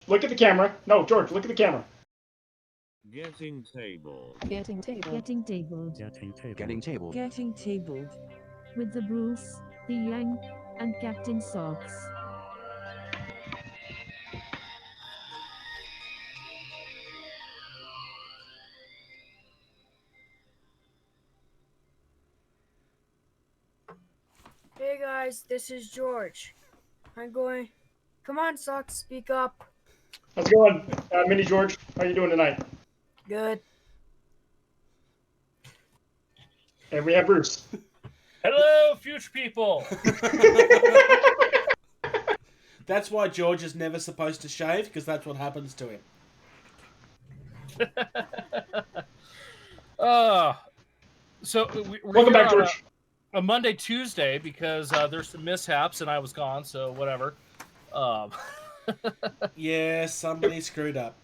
look at the camera. No, George, look at the camera. Getting tabled. Getting tabled. Getting tabled. Getting tabled. Getting tabled. Getting tabled. With the Bruce, the Yang, and Captain Socks. Hey guys, this is George. Come on, Socks, speak up. How's it going, Mini George? How you doing tonight? Good. And we have Bruce. Hello, future people. That's why George is never supposed to shave, because that's what happens to him. So we're Welcome back, George. A Monday, Tuesday, because there's some mishaps and I was gone, so whatever. Yeah, somebody screwed up.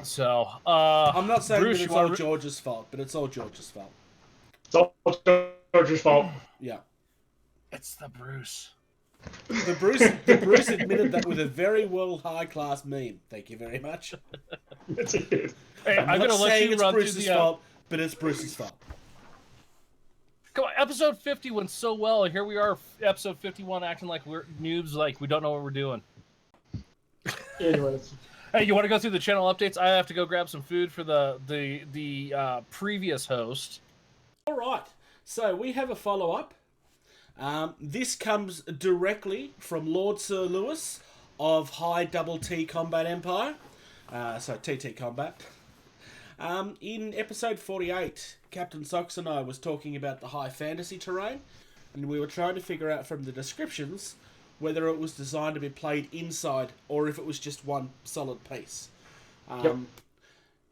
So, I'm not saying Bruce, that it's all George's fault, but it's all George's fault. It's all George's fault. Yeah. It's the Bruce. The Bruce admitted that with a very well high-class meme. Thank you very much. Yes, it is. Hey, I'm not going to let saying you it's run Bruce's through the... fault, but it's Bruce's fault. Come on, episode 50 went so well, and here we are, episode 51, acting like we're noobs, like we don't know what we're doing. Anyways. Hey, you want to go through the channel updates? I have to go grab some food for the previous host. All right, so we have a follow-up. This comes directly from Lord Sir Lewis of High Double T Combat Empire. So TT Combat. In episode 48, Captain Socks and I was talking about the high fantasy terrain, and we were trying to figure out from the descriptions whether it was designed to be played inside or if it was just one solid piece. Yep.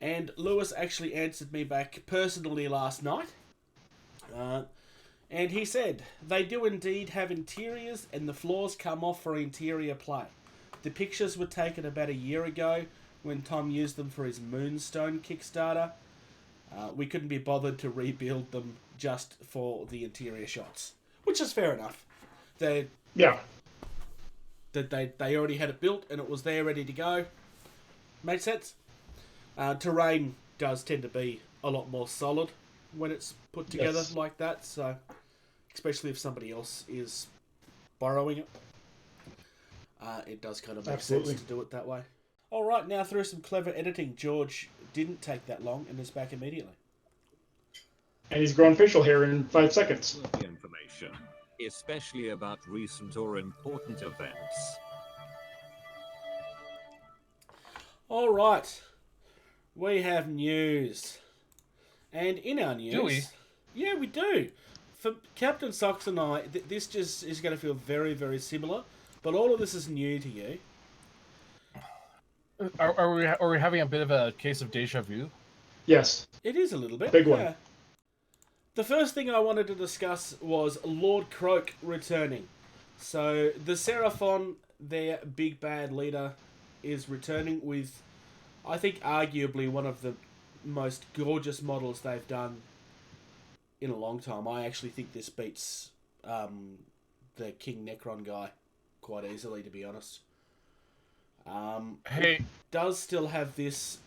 And Lewis actually answered me back personally last night. And he said, they do indeed have interiors and the floors come off for interior play. The pictures were taken about a year ago when Tom used them for his Moonstone Kickstarter. We couldn't be bothered to rebuild them just for the interior shots, which is fair enough. They already had it built and it was there ready to go. Makes sense. Terrain does tend to be a lot more solid when it's put together like that, so especially if somebody else is borrowing it, it does kind of make sense to do it that way. All right, now through some clever editing, George didn't take that long and is back immediately. And he's grown facial hair in 5 seconds. Information, especially about recent or important events. All right, we have news. And in our news... Do we? Yeah, we do. For Captain Socks and I, this just is going to feel very, very similar, but all of this is new to you. Are we having a bit of a case of deja vu? Yes. It is a little bit. Big one. Yeah. The first thing I wanted to discuss was Lord Croak returning. So the Seraphon, their big bad leader, is returning with, I think, arguably one of the most gorgeous models they've done in a long time. I actually think this beats the King Necron guy quite easily, to be honest. Hey, it does still have this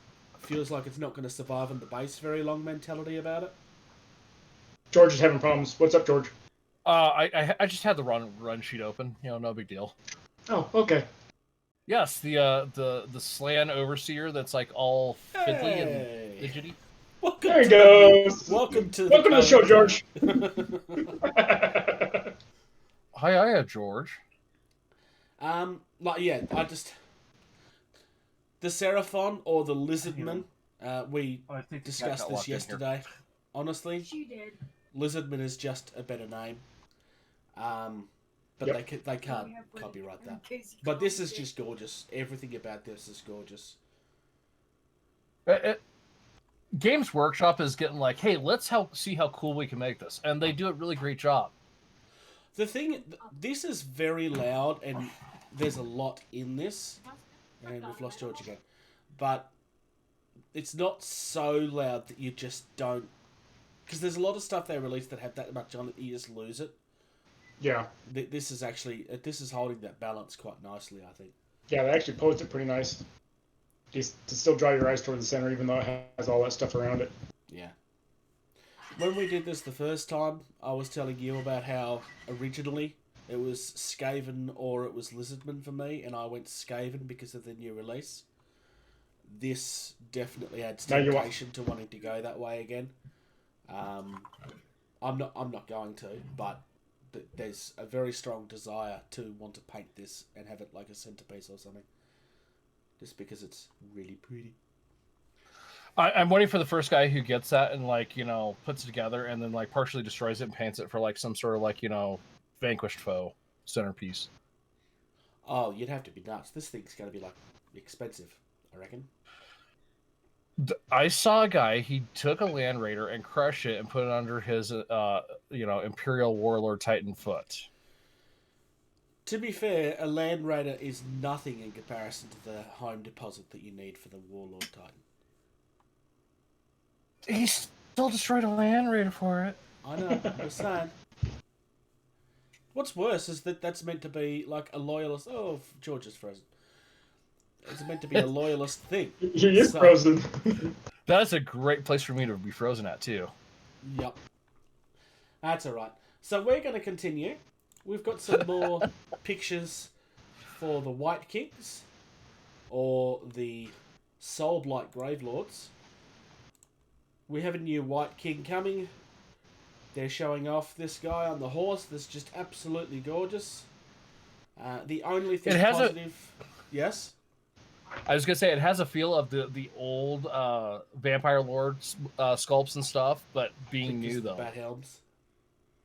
feels like it's not going to survive on the base very long mentality about it. George is having problems. What's up, George? I just had the run sheet open. You know, no big deal. Oh, okay. Yes, the Slan Overseer that's like all fiddly and fidgety. There he goes. Welcome to the show, George. Hiya, George. The Seraphon or the Lizardman. We discussed this yesterday. Honestly, She did. Lizardman is just a better name. But they can't copyright that. But this is just gorgeous. Everything about this is gorgeous. Games Workshop is getting like, hey, let's see how cool we can make this, and they do a really great job. The thing, this is very loud, and there's a lot in this. And we've lost George again. But it's not so loud that you just don't... Because there's a lot of stuff they release that have that much on it, you just lose it. Yeah. This is holding that balance quite nicely, I think. Yeah, they actually posed it pretty nice. Just to still draw your eyes toward the center, even though it has all that stuff around it. Yeah. When we did this the first time, I was telling you about how originally it was Skaven or it was Lizardman for me, and I went Skaven because of the new release. This definitely adds temptation to wanting to go that way again. I'm not going to, but there's a very strong desire to want to paint this and have it like a centerpiece or something. Just because it's really pretty. I'm waiting for the first guy who gets that and, like, you know, puts it together and then, like, partially destroys it and paints it for, like, some sort of, like, you know, vanquished foe centerpiece. Oh, you'd have to be nuts. This thing's going to be, like, expensive, I reckon. I saw a guy, he took a Land Raider and crushed it and put it under his, you know, Imperial Warlord Titan foot. To be fair, a Land Raider is nothing in comparison to the home deposit that you need for the Warlord Titan. He still destroyed a Land Raider for it. I know, I'm just saying. What's worse is that that's meant to be like a loyalist... Oh, George is frozen. It's meant to be a loyalist thing. He is frozen. That's a great place for me to be frozen at, too. Yep. That's alright. So we're going to continue. We've got some more pictures for the White Kings, or the Soul-Blight Gravelords. We have a new White King coming. They're showing off this guy on the horse that's just absolutely gorgeous. The only thing positive... Yes? I was going to say, it has a feel of the old Vampire Lord sculpts and stuff, but being new, though. Bat helms.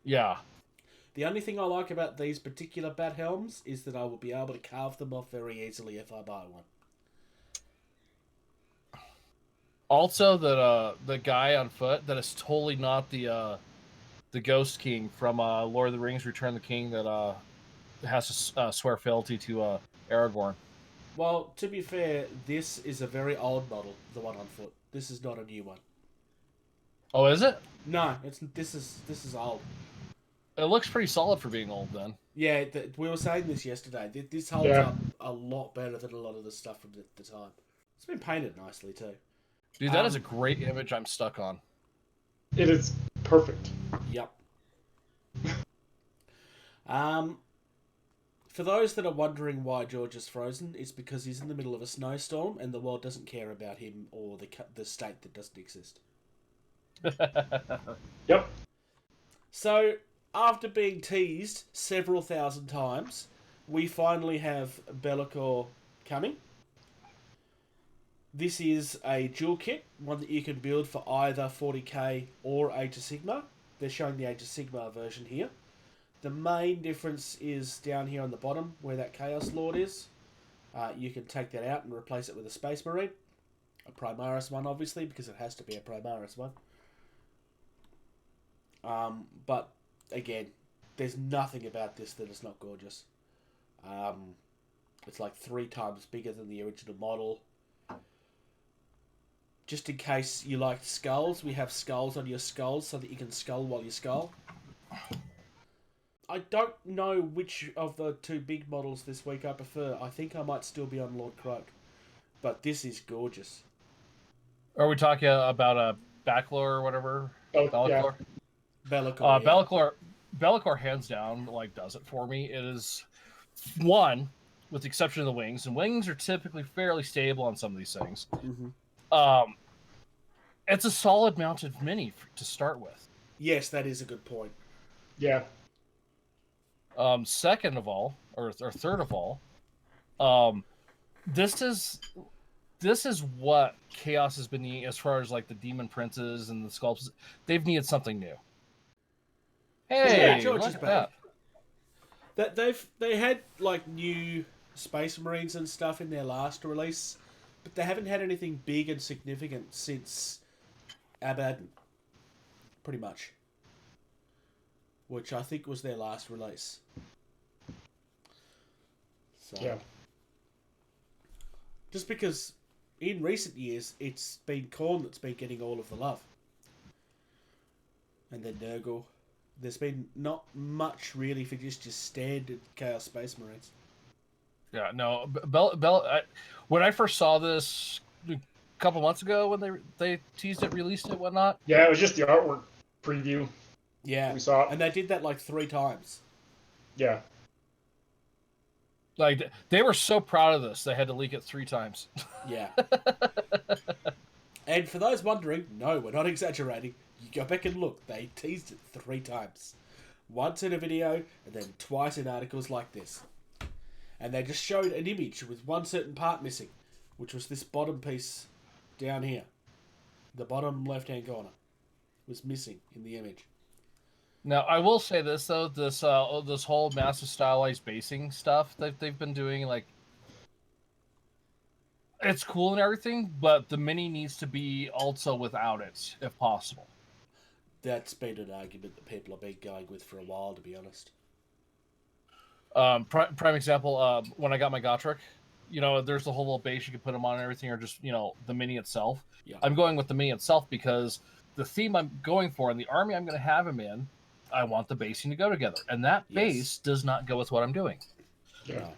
Yeah. The only thing I like about these particular bat helms is that I will be able to carve them off very easily if I buy one. Also, that the guy on foot, that is totally not the Ghost King from Lord of the Rings: Return of the King that has to swear fealty to Aragorn. Well, to be fair, this is a very old model, the one on foot. This is not a new one. Oh, is it? No, this is old. It looks pretty solid for being old, then. Yeah, we were saying this yesterday. This holds up a lot better than a lot of the stuff from the time. It's been painted nicely, too. Dude, that is a great image I'm stuck on. It is perfect. Yep. For those that are wondering why George is frozen, it's because he's in the middle of a snowstorm and the world doesn't care about him or the state that doesn't exist. Yep. So, after being teased several thousand times, we finally have Be'lakor coming. This is a dual kit, one that you can build for either 40k or Age of Sigmar. They're showing the Age of Sigmar version here. The main difference is down here on the bottom, where that Chaos Lord is. You can take that out and replace it with a Space Marine. A Primaris one, obviously, because it has to be a Primaris one. But, again, there's nothing about this that is not gorgeous. It's like 3 times bigger than the original model. Just in case you like skulls, we have skulls on your skulls so that you can skull while you skull. I don't know which of the 2 big models this week I prefer. I think I might still be on Lord Croak. But this is gorgeous. Are we talking about a Backlor or whatever? Be'lakor? Yeah. Be'lakor, Be'lakor, hands down, like, does it for me. It is, one, with the exception of the wings, and wings are typically fairly stable on some of these things. Mm-hmm. It's a solid mounted mini to start with. Yes, that is a good point. Yeah. Second of all, or third of all, this is what Chaos has been needing as far as like the Demon Princes and the sculpts. They've needed something new. Hey, George look is at back. that. They had like new Space Marines and stuff in their last release, but they haven't had anything big and significant since Abaddon, pretty much, which I think was their last release. So, Yeah. just because in recent years it's been Khorne that's been getting all of the love, and then Nurgle. There's been not much really for just standard Chaos Space Marines. Yeah, no, when I first saw this a couple months ago when they teased it, released it, whatnot. Yeah, it was just the artwork preview. Yeah, We saw it. and they did that like 3 times. Yeah. Like they were so proud of this, they had to leak it 3 times. Yeah. And for those wondering, no, we're not exaggerating. You go back and look. They teased it 3 times. Once in a video, and then twice in articles like this. And they just showed an image with one certain part missing, which was this bottom piece down here. The bottom left-hand corner was missing in the image. Now, I will say this though, this whole massive stylized basing stuff that they've been doing, like, it's cool and everything, but the mini needs to be also without it, if possible. That's been an argument that people have been going with for a while, to be honest. Prime example, when I got my Gotrek, you know, there's the whole little base you can put them on and everything, or just, you know, the mini itself. Yeah. I'm going with the mini itself because the theme I'm going for and the army I'm going to have him in, I want the basing to go together. And that base does not go with what I'm doing. Yeah. No.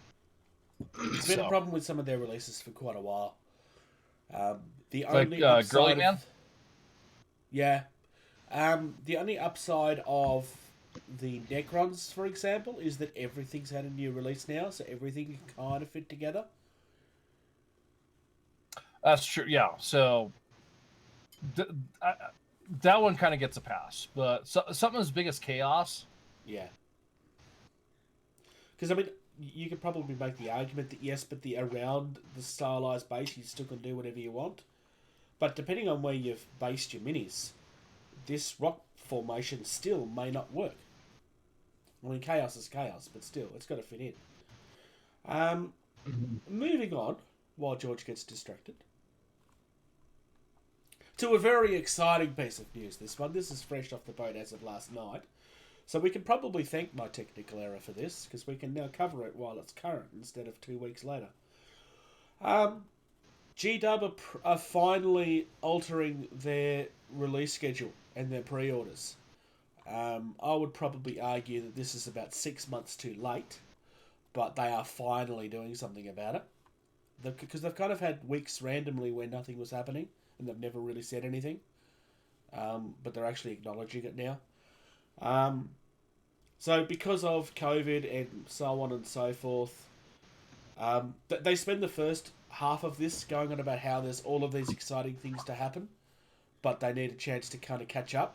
It's been a problem with some of their releases for quite a while. The only upside Girly of, Man? Yeah. The only upside of the Necrons, for example, is that everything's had a new release now, so everything can kind of fit together. That's true, yeah. So that one kind of gets a pass. But something as big as Chaos... Yeah. Because, I mean, you could probably make the argument that yes, but around the stylized base, you still can do whatever you want. But depending on where you've based your minis, this rock formation still may not work. I mean, chaos is chaos, but still, it's got to fit in. Moving on, while George gets distracted, to a very exciting piece of news, this one. This is fresh off the boat as of last night. So we can probably thank my technical error for this, because we can now cover it while it's current instead of 2 weeks later. GW are finally altering their release schedule and their pre-orders. I would probably argue that this is about 6 months too late, but they are finally doing something about it. Because they've kind of had weeks randomly where nothing was happening, and they've never really said anything. But they're actually acknowledging it now. So because of COVID and so on and so forth, they spend the first half of this going on about how there's all of these exciting things to happen, but they need a chance to kind of catch up.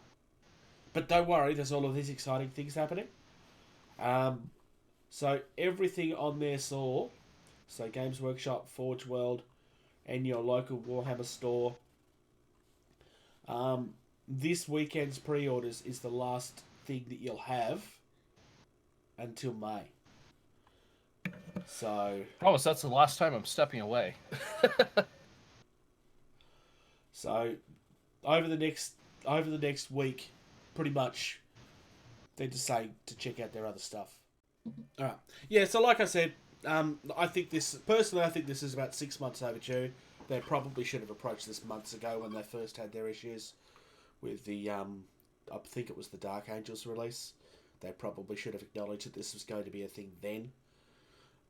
But don't worry, there's all of these exciting things happening. So everything on there saw, so Games Workshop, Forge World, and your local Warhammer store, this weekend's pre-orders is the last thing that you'll have until May. So promise that's the last time I'm stepping away. So over the next week, pretty much they're just saying to check out their other stuff. All right. Yeah, so like I said, I think this is about 6 months overdue. They probably should have approached this months ago when they first had their issues with the I think it was the Dark Angels release. They probably should have acknowledged that this was going to be a thing then.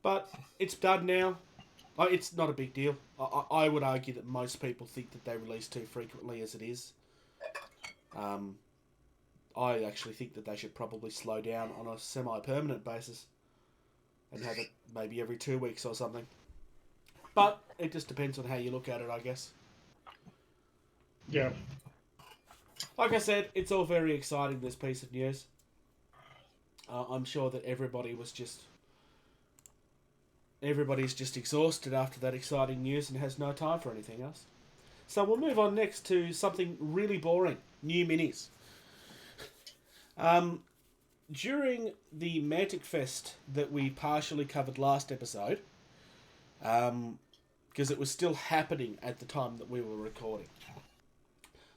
But it's done now. It's not a big deal. I would argue that most people think that they release too frequently as it is. I actually think that they should probably slow down on a semi-permanent basis and have it maybe every 2 weeks or something. But it just depends on how you look at it, I guess. Yeah. Like I said, it's all very exciting, this piece of news. I'm sure that everybody's just exhausted after that exciting news and has no time for anything else. So we'll move on next to something really boring. New minis. During the Mantic Fest that we partially covered last episode, because it was still happening at the time that we were recording.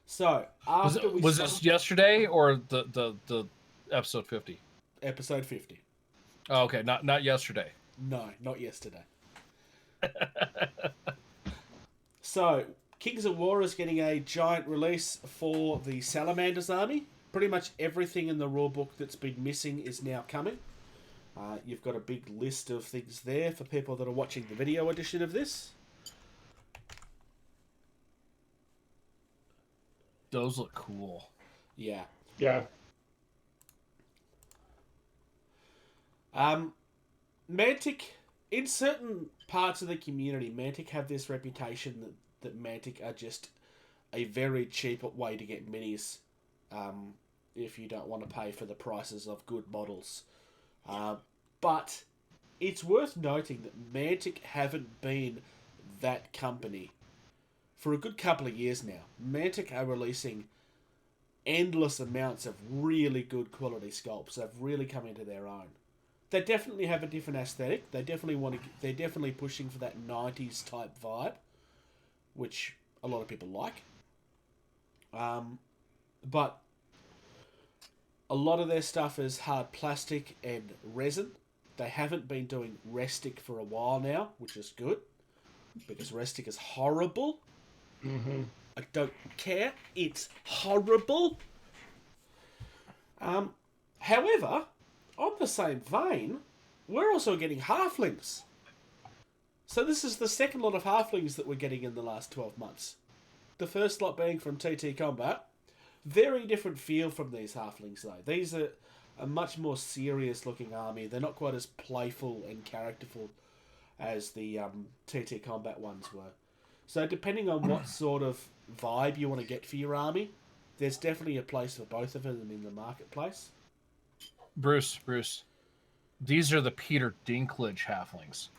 So after was this yesterday or the episode 50? Episode 50. Oh, okay, not yesterday. No, not yesterday. So, Kings of War is getting a giant release for the Salamanders army. Pretty much everything in the rulebook that's been missing is now coming. You've got a big list of things there for people that are watching the video edition of this. Those look cool. Yeah. Yeah. Mantic, in certain parts of the community, Mantic have this reputation that Mantic are just a very cheap way to get minis if you don't want to pay for the prices of good models. But it's worth noting that Mantic haven't been that company for a good couple of years now. Mantic are releasing endless amounts of really good quality sculpts. They've really come into their own. They definitely have a different aesthetic. They definitely they're definitely pushing for that 90s type vibe, which a lot of people like. But a lot of their stuff is hard plastic and resin. They haven't been doing Restic for a while now, which is good, because Restic is horrible. Mm-hmm. I don't care. It's horrible. However, on the same vein, we're also getting halflings. So this is the second lot of halflings that we're getting in the last 12 months. The first lot being from TT Combat. Very different feel from these halflings, though. These are a much more serious looking army. They're not quite as playful and characterful as the TT Combat ones were. So depending on what sort of vibe you want to get for your army, there's definitely a place for both of them in the marketplace. Bruce, these are the Peter Dinklage halflings.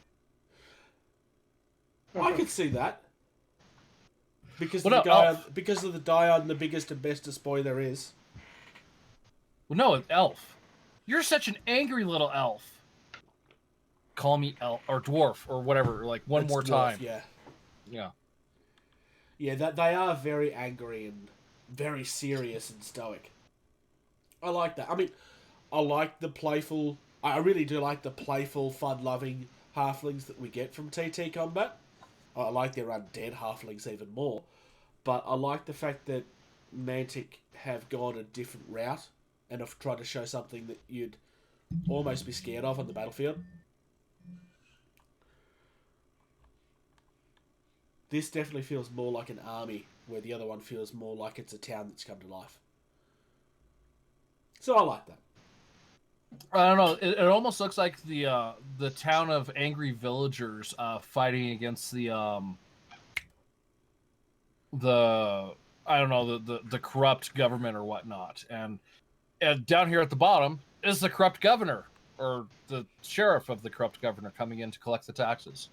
I could see that. Because Well, of the no, guy, Elf. because of the guy on the biggest and bestest boy there is. Well, no, elf. You're such an angry little elf. Call me elf or dwarf or whatever. Like one It's more dwarf, time. Yeah. Yeah. Yeah, that they are very angry and very serious and stoic. I like that. I mean, I like the playful... I really do like the playful, fun-loving halflings that we get from TT Combat. I like their undead halflings even more. But I like the fact that Mantic have gone a different route and have tried to show something that you'd almost be scared of on the battlefield. This definitely feels more like an army, where the other one feels more like it's a town that's come to life. So I like that. I don't know. It almost looks like the town of angry villagers fighting against the I don't know the corrupt government or whatnot. And down here at the bottom is the corrupt governor or the sheriff of the corrupt governor coming in to collect the taxes.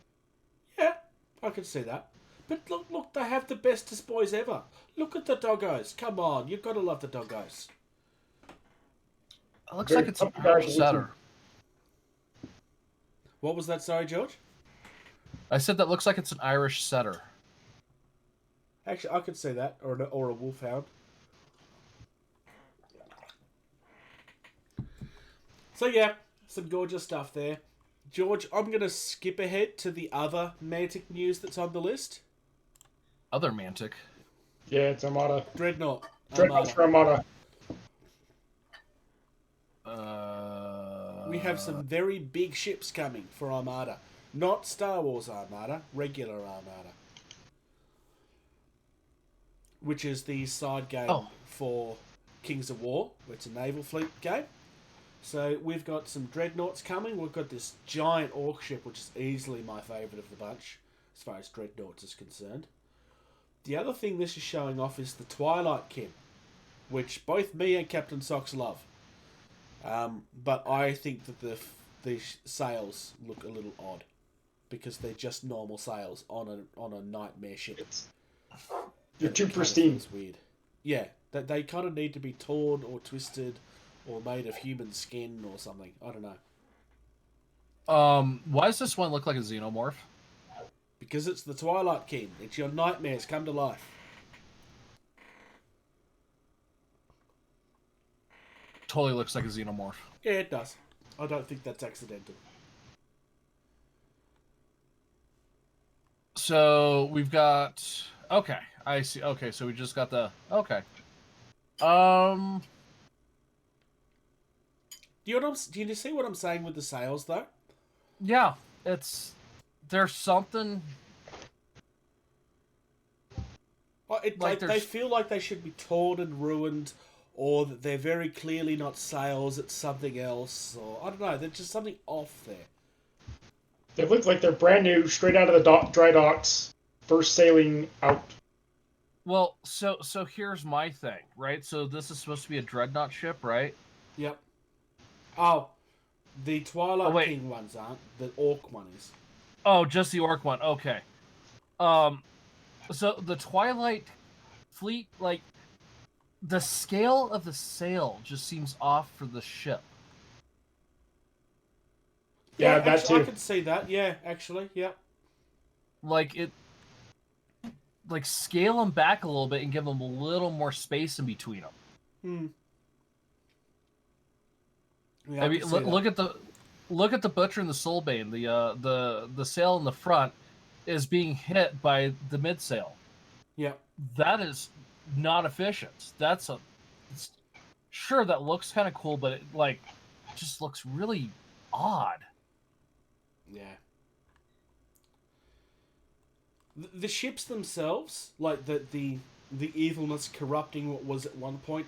Yeah, I can see that. But look, they have the bestest boys ever. Look at the doggos. Come on, you've got to love the doggos. It looks Very like it's an tough guy Irish to setter. What was that, sorry, George? I said that looks like it's an Irish setter. Actually, I could see that, or a wolfhound. So yeah, some gorgeous stuff there. George, I'm going to skip ahead to the other Mantic news that's on the list. Other Mantic. Yeah, it's Armada. Dreadnought. Dreadnoughts for Armada. We have some very big ships coming for Armada. Not Star Wars Armada, regular Armada. Which is the side game for Kings of War. It's a naval fleet game. So we've got some dreadnoughts coming. We've got this giant orc ship, which is easily my favourite of the bunch, as far as dreadnoughts is concerned. The other thing this is showing off is the Twilight Kin, which both me and Captain Socks love. But I think that the sails look a little odd, because they're just normal sails on a nightmare ship. They're too pristine. It's weird. Yeah, that they kind of need to be torn or twisted or made of human skin or something. I don't know. Why does this one look like a xenomorph? Because it's the Twilight King. It's your nightmares come to life. Totally looks like a xenomorph. Yeah, it does. I don't think that's accidental. So we've got... Okay, I see. Okay, so we just got the... Okay. Do you see what I'm saying with the sails though? Yeah, there's something. They feel like they should be torn and ruined, or that they're very clearly not sails, it's something else, or I don't know, there's just something off there. They look like they're brand new, straight out of the dry docks, first sailing out. Well, so here's my thing, right? So this is supposed to be a dreadnought ship, right? Yep. Oh, the Twilight wait. King ones aren't. The Orc one is. Oh, just the Orc one. Okay. So the Twilight fleet, like, the scale of the sail just seems off for the ship. Yeah, that actually, too. I could see that. Yeah, actually, yeah. Like scale them back a little bit and give them a little more space in between them. Hmm. Yeah, I mean, look at the Butcher and the Soulbane. The sail in the front is being hit by the mid sail. Yeah. That is not efficient. Sure, that looks kind of cool, but it just looks really odd. Yeah. The ships themselves, like the evilness corrupting what was at one point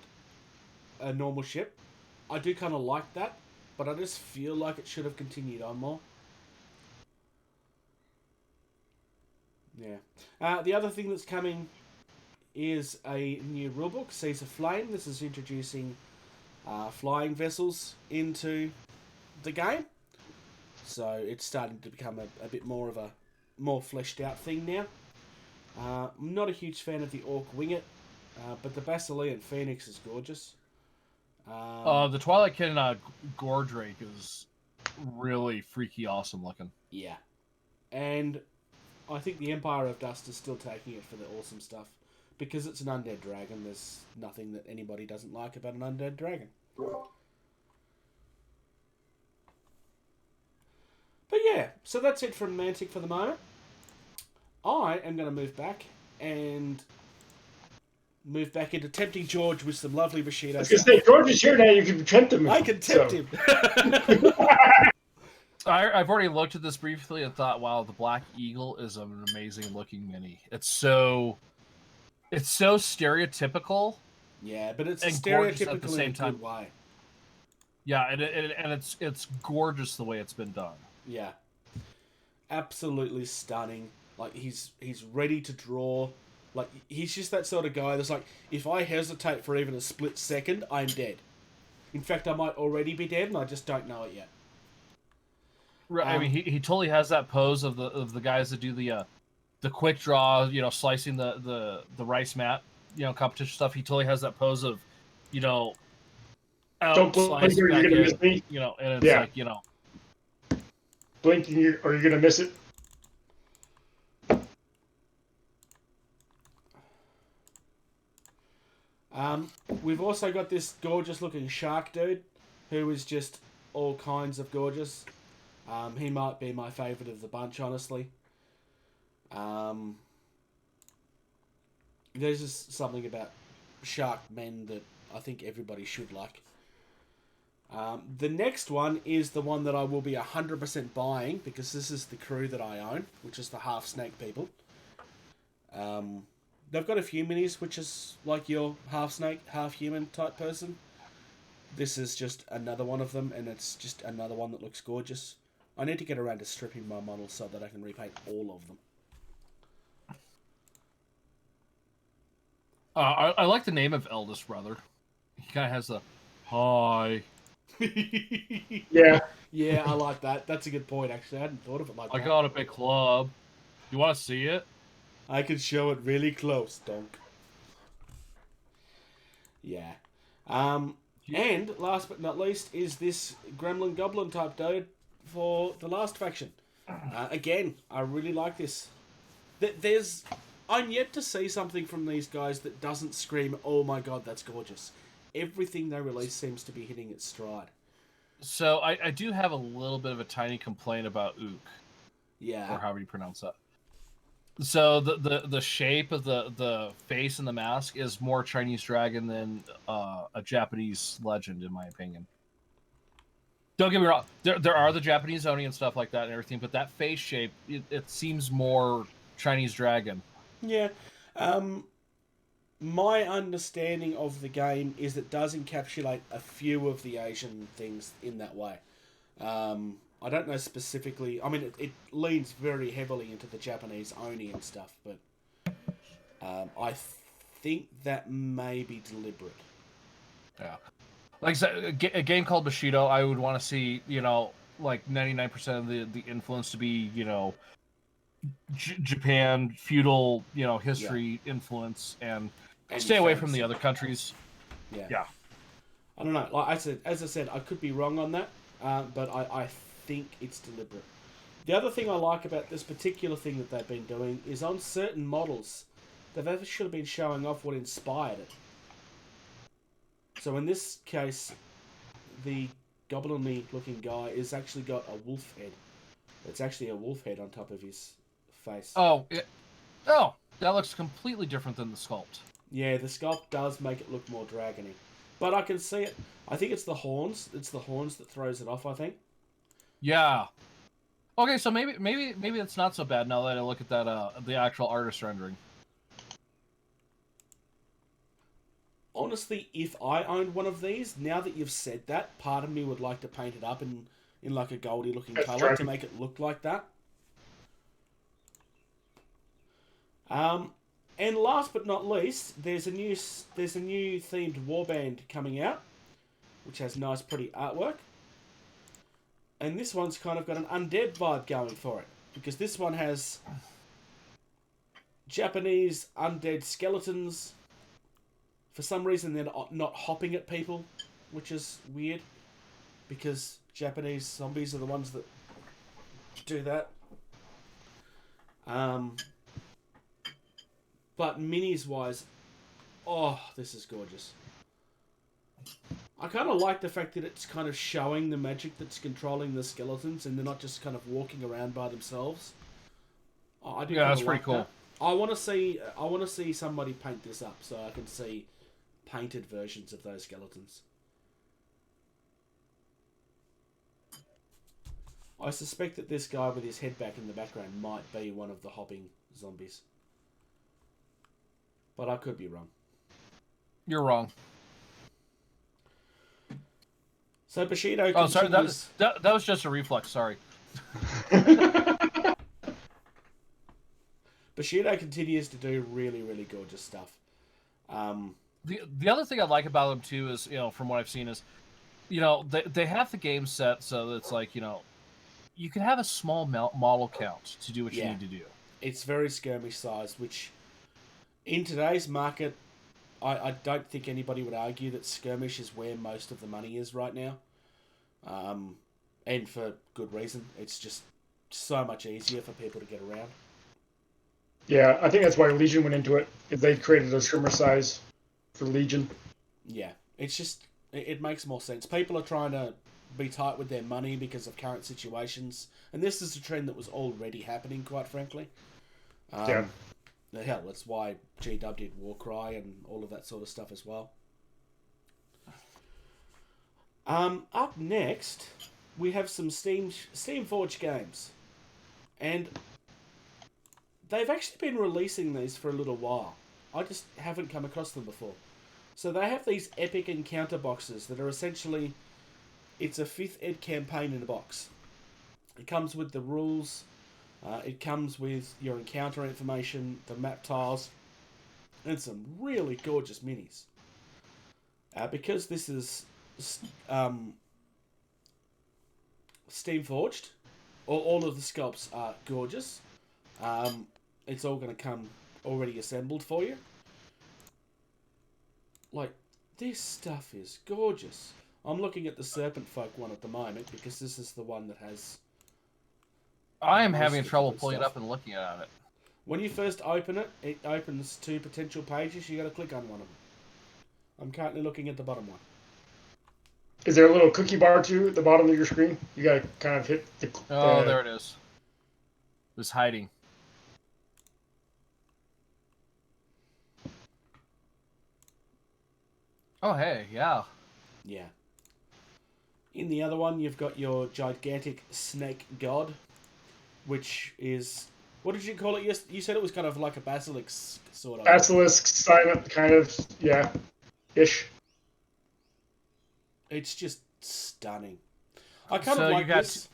a normal ship, I do kind of like that, but I just feel like it should have continued on more. Yeah. The other thing that's coming is a new rulebook, Seas of Flame. This is introducing flying vessels into the game. So it's starting to become a bit more of a more fleshed out thing now. I'm not a huge fan of the Orc Winget, but the Basilean Phoenix is gorgeous. The Twilight King Gordrake is really freaky awesome looking. Yeah. And I think the Empire of Dust is still taking it for the awesome stuff. Because it's an undead dragon, there's nothing that anybody doesn't like about an undead dragon. But yeah, so that's it from Mantic for the moment. I am going to move back into tempting George with some lovely Bushido. I was going to say, George is here now, you can tempt him. I can tempt him. I've already looked at this briefly and thought, wow, the Black Eagle is an amazing looking mini. It's so stereotypical. Yeah, but it's stereotypical at the same time. Way. Yeah, and it's gorgeous the way it's been done. Yeah, absolutely stunning. Like he's ready to draw. Like he's just that sort of guy that's like, if I hesitate for even a split second, I'm dead. In fact, I might already be dead, and I just don't know it yet. Right. I mean, he totally has that pose of the guys that do the quick draw, slicing the rice mat, competition stuff. He totally has that pose of, don't blink or you're gonna miss me. And it's blinking or you're gonna miss it. We've also got this gorgeous looking shark dude, who is just all kinds of gorgeous. He might be my favourite of the bunch, honestly. There's just something about shark men that I think everybody should like. The next one is the one that I will be 100% buying, because this is the crew that I own, which is the half snake people. They've got a few minis, which is like your half snake, half human type person. This is just another one of them, and it's just another one that looks gorgeous. I need to get around to stripping my models so that I can repaint all of them. I like the name of eldest brother. He kind of has the hi. Yeah. Yeah, I like that. That's a good point, actually. I hadn't thought of it like that. I got a big club. You want to see it? I can show it really close, donk. Yeah. And last but not least is this Gremlin Goblin type dude for the last faction. Again, I really like this. I'm yet to see something from these guys that doesn't scream, oh my god, that's gorgeous. Everything they release seems to be hitting its stride. So I do have a little bit of a tiny complaint about Ook. Yeah. Or however you pronounce that. So the shape of the face and the mask is more Chinese dragon than a Japanese legend, in my opinion. Don't get me wrong. There are the Japanese Oni and stuff like that and everything, but that face shape, it seems more Chinese dragon. Yeah. My understanding of the game is it does encapsulate a few of the Asian things in that way. I don't know specifically. I mean, it leans very heavily into the Japanese Oni and stuff, but I think that may be deliberate. Yeah. Like I said, a game called Bushido, I would want to see, like 99% of the influence to be, Japan, feudal, history influence, and stay away from the other countries. Yeah. I don't know. Like as I said, I could be wrong on that, but I think it's deliberate. The other thing I like about this particular thing that they've been doing is on certain models, they've actually been showing off what inspired it. So in this case, the goblin-y looking guy has actually got a wolf head. It's actually a wolf head on top of his face. Oh, that looks completely different than the sculpt. Yeah, the sculpt does make it look more dragony. But I can see it. I think it's the horns. It's the horns that throws it off, I think. Yeah. Okay, so maybe it's not so bad now that I look at that the actual artist rendering. Honestly, if I owned one of these, now that you've said that, part of me would like to paint it up in like a goldy looking colour to make it look like that. And last but not least, there's a new themed warband coming out, which has nice pretty artwork. And this one's kind of got an undead vibe going for it, because this one has Japanese undead skeletons. For some reason, they're not hopping at people, which is weird, because Japanese zombies are the ones that do that. But minis-wise, oh, this is gorgeous. I kind of like the fact that it's kind of showing the magic that's controlling the skeletons, and they're not just kind of walking around by themselves. I do. Yeah, that's pretty cool. That. I want to see somebody paint this up so I can see painted versions of those skeletons. I suspect that this guy with his head back in the background might be one of the hopping zombies. But I could be wrong. You're wrong. So Bushido Oh, sorry, continues... that was just a reflex, sorry. Bushido continues to do really, really gorgeous stuff. The other thing I like about them too is, from what I've seen is, they have the game set so that it's like, you can have a small model count to do what you need to do. It's very skirmish sized, which in today's market, I don't think anybody would argue that skirmish is where most of the money is right now. And for good reason. It's just so much easier for people to get around. Yeah, I think that's why Legion went into it. They created a skirmish size for Legion. Yeah, it's just, it makes more sense. People are trying to be tight with their money because of current situations. And this is a trend that was already happening, quite frankly. Yeah. Hell, that's why GW did Warcry and all of that sort of stuff as well. Up next, we have some Steamforged games. And they've actually been releasing these for a little while. I just haven't come across them before. So they have these epic encounter boxes that are essentially... It's a 5th ed campaign in a box. It comes with the rules... it comes with your encounter information, the map tiles, and some really gorgeous minis. Because this is Steamforged, all of the sculpts are gorgeous. It's all going to come already assembled for you. Like, this stuff is gorgeous. I'm looking at the Serpent Folk one at the moment because this is the one that has... I am having trouble pulling it up and looking at it. When you first open it, it opens 2 potential pages. You got to click on one of them. I'm currently looking at the bottom one. Is there a little cookie bar too at the bottom of your screen? You got to kind of hit the... Oh, there it is. It's hiding. Oh, hey, yeah. Yeah. In the other one, you've got your gigantic snake god, which is... What did you call it? You said it was kind of like a basilisk, sort of. Basilisk, silent, kind of, yeah, ish. It's just stunning. I kind So of you like got this.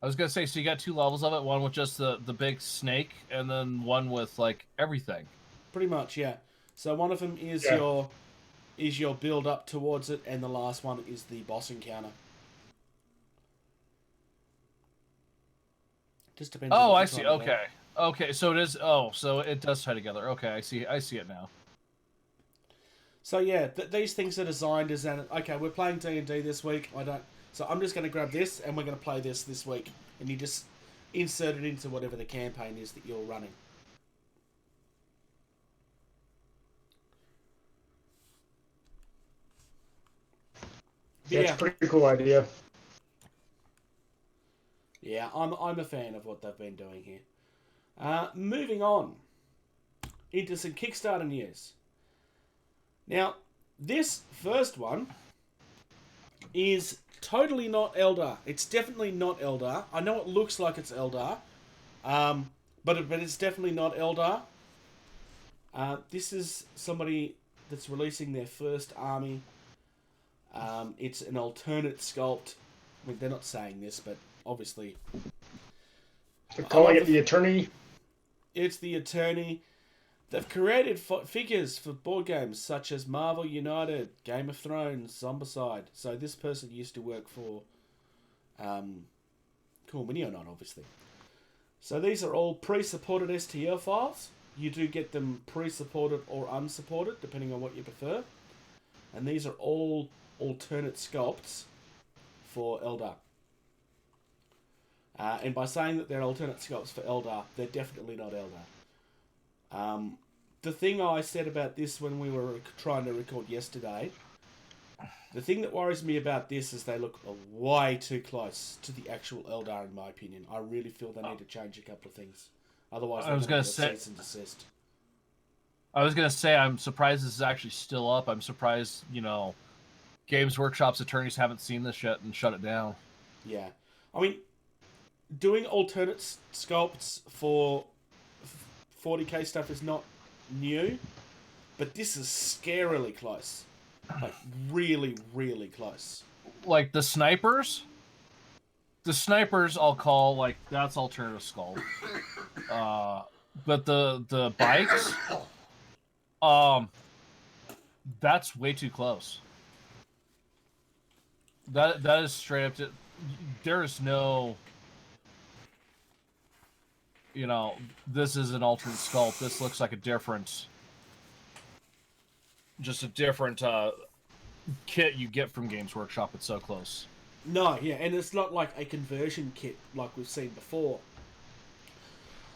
I was gonna say, so you got 2 levels of it, one with just the big snake, and then one with like everything. Pretty much, yeah. So one of them is your build up towards it, and the last one is the boss encounter. Just depends. Oh, on I see. Okay, okay. So it is. Oh, so it does tie together. Okay, I see. I see it now. So yeah, these things are designed as okay, we're playing D&D this week. So I'm just going to grab this, and we're going to play this week, and you just insert it into whatever the campaign is that you're running. Yeah, it's a pretty cool idea. Yeah, I'm a fan of what they've been doing here. Moving on into some Kickstarter news. Now, this first one is totally not Eldar. It's definitely not Eldar. I know it looks like it's Eldar, but it's definitely not Eldar. This is somebody that's releasing their first army. It's an alternate sculpt. I mean, they're not saying this, but obviously... They're calling it the Attorney. It's the Attorney. They've created figures for board games such as Marvel United, Game of Thrones, Zombicide. So this person used to work for Cool Mini or not, obviously. So these are all pre-supported STL files. You do get them pre-supported or unsupported, depending on what you prefer. And these are all alternate sculpts for Eldar. And by saying that they're alternate sculpts for Eldar, they're definitely not Eldar. The thing I said about this when we were trying to record yesterday, the thing that worries me about this is they look way too close to the actual Eldar, in my opinion. I really feel they need to change a couple of things. Otherwise, I was going to say, cease and desist. I was going to say, I'm surprised this is actually still up. I'm surprised, Games Workshop's attorneys haven't seen this yet and shut it down. Yeah. I mean, doing alternate sculpts for 40k stuff is not new, but this is scarily close. Like, really, really close. Like, the snipers? The snipers I'll call, like, that's alternative sculpt. But the bikes, that's way too close. That is straight up to... There is no... this is an alternate sculpt. This looks like a different... Just a different kit you get from Games Workshop. It's so close. No, yeah, and it's not like a conversion kit like we've seen before.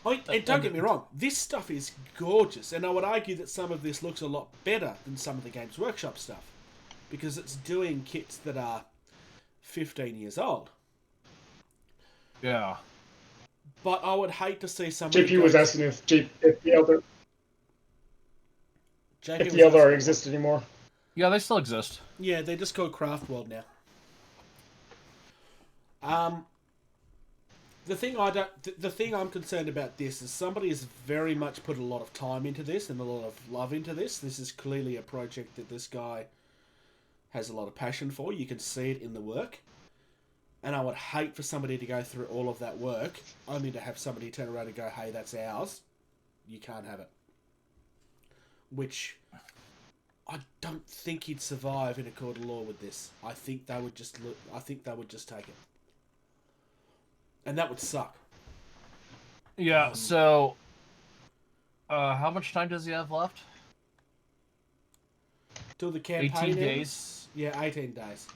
I mean, and don't get me wrong, this stuff is gorgeous, and I would argue that some of this looks a lot better than some of the Games Workshop stuff, because it's doing kits that are 15 years old. Yeah. But I would hate to see somebody... JP was asking if the Eldar exist anymore. Yeah, they still exist. Yeah, they're just called Craft World now. The thing I'm concerned about this is somebody has very much put a lot of time into this and a lot of love into this. This is clearly a project that this guy has a lot of passion for. You can see it in the work. And I would hate for somebody to go through all of that work only to have somebody turn around and go, hey, that's ours. You can't have it. Which I don't think he'd survive in a court of law with this. I think they would just take it. And that would suck. Yeah, so how much time does he have left? Till the campaign 18 ends? days. Yeah, 18 days.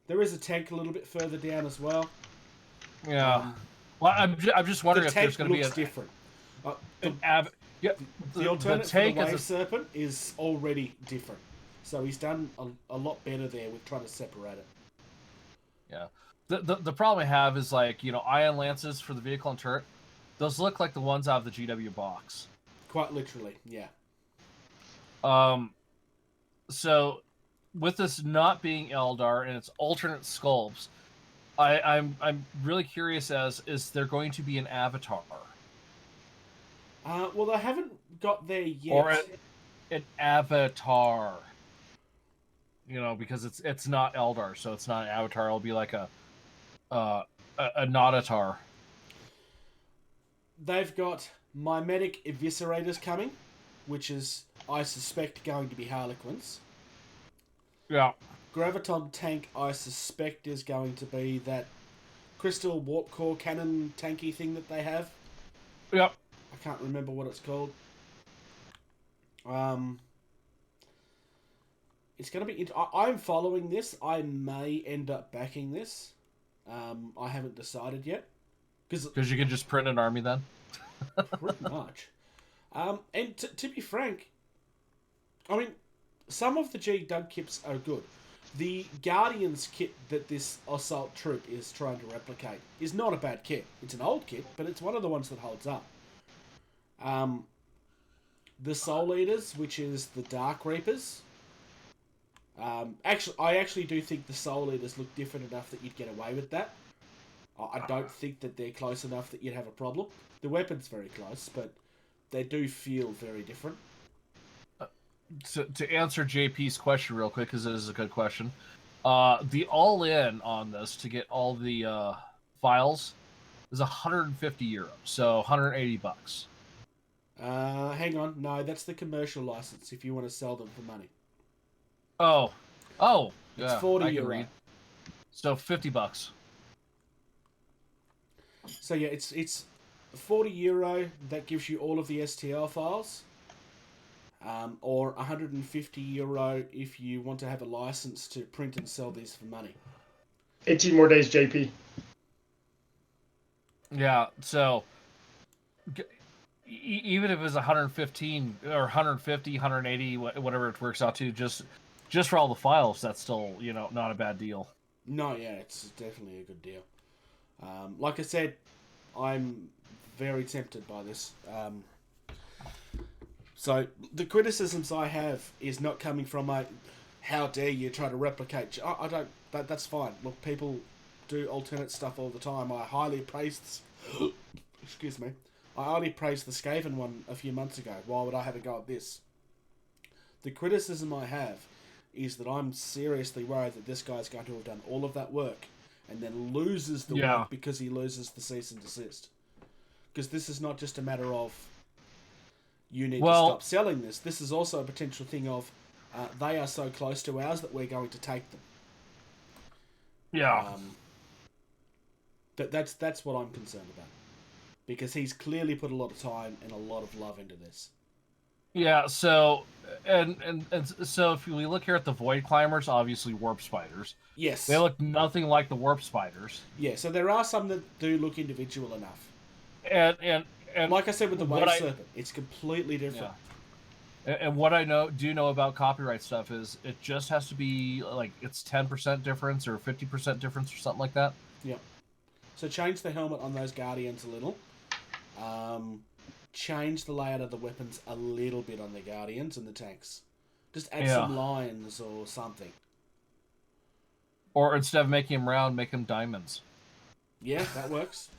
There is a tank a little bit further down as well. Yeah. Well, I'm just wondering if there's going to be a different. The alternate for the Wave Serpent is already different. So he's done a lot better there with trying to separate it. Yeah. The problem I have is, like, Ion Lances for the vehicle and turret. Those look like the ones out of the GW box. Quite literally, yeah. So with this not being Eldar and its alternate sculpts, I'm really curious is there going to be an avatar? Well, they haven't got there yet. Or an avatar. You know, because it's not Eldar, so it's not an avatar. It'll be like a Naudatar. They've got mimetic eviscerators coming, which is, I suspect, going to be Harlequins. Yeah. Graviton tank, I suspect, is going to be that crystal warp core cannon tanky thing that they have. Yep. I can't remember what it's called. It's going to be... I'm following this. I may end up backing this. I haven't decided yet. Because you can just print an army then? Pretty much. And to be frank, I mean, some of the G-Dug kits are good. The Guardians kit that this assault troop is trying to replicate is not a bad kit. It's an old kit, but it's one of the ones that holds up. The Soul Eaters, which is the Dark Reapers. I actually do think the Soul Eaters look different enough that you'd get away with that. I don't think that they're close enough that you'd have a problem. The weapon's very close, but they do feel very different. To answer JP's question real quick, because it is a good question, the all-in on this to get all the files is 150 euros, so 180 bucks. Hang on, no, that's the commercial license if you want to sell them for money. Oh, It's yeah, 40 I can euro. read. So 50 bucks. So yeah, it's 40 euro. That gives you all of the STL files. Or 150 euro if you want to have a license to print and sell these for money. 18 more days, JP. Yeah, so even if it's 115 or 150, 180, whatever it works out to, just for all the files, that's still, not a bad deal. No, yeah, it's definitely a good deal. Like I said, I'm very tempted by this. So the criticisms I have is not coming from how dare you try to replicate. I don't. That's fine. Look, people do alternate stuff all the time. I highly praised. Excuse me. I highly praised the Skaven one a few months ago. Why would I have a go at this? The criticism I have is that I'm seriously worried that this guy's going to have done all of that work and then loses the work because he loses the cease and desist. Because this is not just a matter of you need to stop selling this. This is also a potential thing of they are so close to ours that we're going to take them. Yeah. That's what I'm concerned about. Because he's clearly put a lot of time and a lot of love into this. Yeah, so and so if we look here at the Void Climbers, obviously Warp Spiders. Yes. They look nothing like the Warp Spiders. Yeah, so there are some that do look individual enough. And like I said with the Wave Serpent, it's completely different. Yeah. And what I do know about copyright stuff is it just has to be like it's 10% difference or 50% difference or something like that. Yeah. So change the helmet on those Guardians a little. Change the layout of the weapons a little bit on the Guardians and the tanks. Just add some lions or something. Or instead of making them round, make them diamonds. Yeah, that works.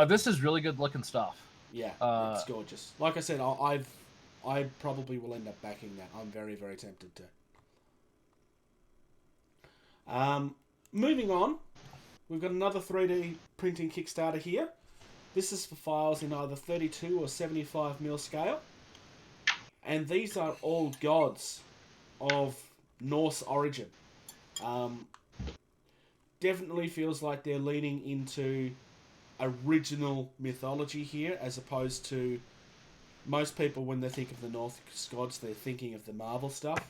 This is really good looking stuff. Yeah, it's gorgeous. Like I said, I probably will end up backing that. I'm very, very tempted to. Moving on, we've got another 3D printing Kickstarter here. This is for files in either 32 or 75mm scale. And these are all gods of Norse origin. Definitely feels like they're leaning into original mythology here, as opposed to most people when they think of the Norse gods, they're thinking of the Marvel stuff,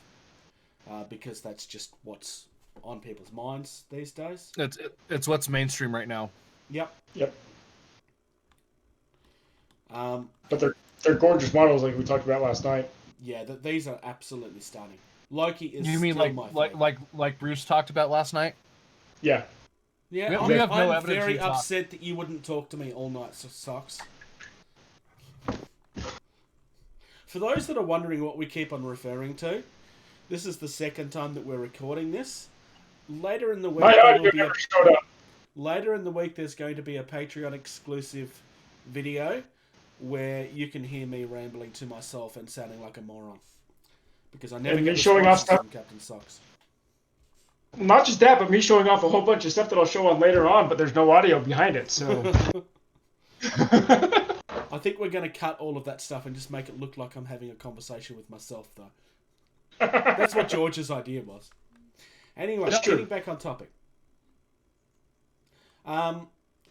because that's just what's on people's minds these days. It's what's mainstream right now. Yep. But they're gorgeous models, like we talked about last night. Yeah, these are absolutely stunning. Loki is. You mean still my favorite. like Bruce talked about last night? Yeah. Yeah, we have no I'm evidence very you talk. upset that you wouldn't talk to me all night, Socks. For those that are wondering what we keep on referring to, This is the second time that we're recording this. Later in the week, My there audio will be never showed up. later in the week, there's going to be a Patreon exclusive video where you can hear me rambling to myself and sounding like a moron. Because I never And get me showing off responses stuff. from Captain Socks. Not just that, but me showing off a whole bunch of stuff that I'll show on later on, but there's no audio behind it, so. I think we're going to cut all of that stuff and just make it look like I'm having a conversation with myself, though. That's what George's idea was. Anyway, That's true. getting back on topic.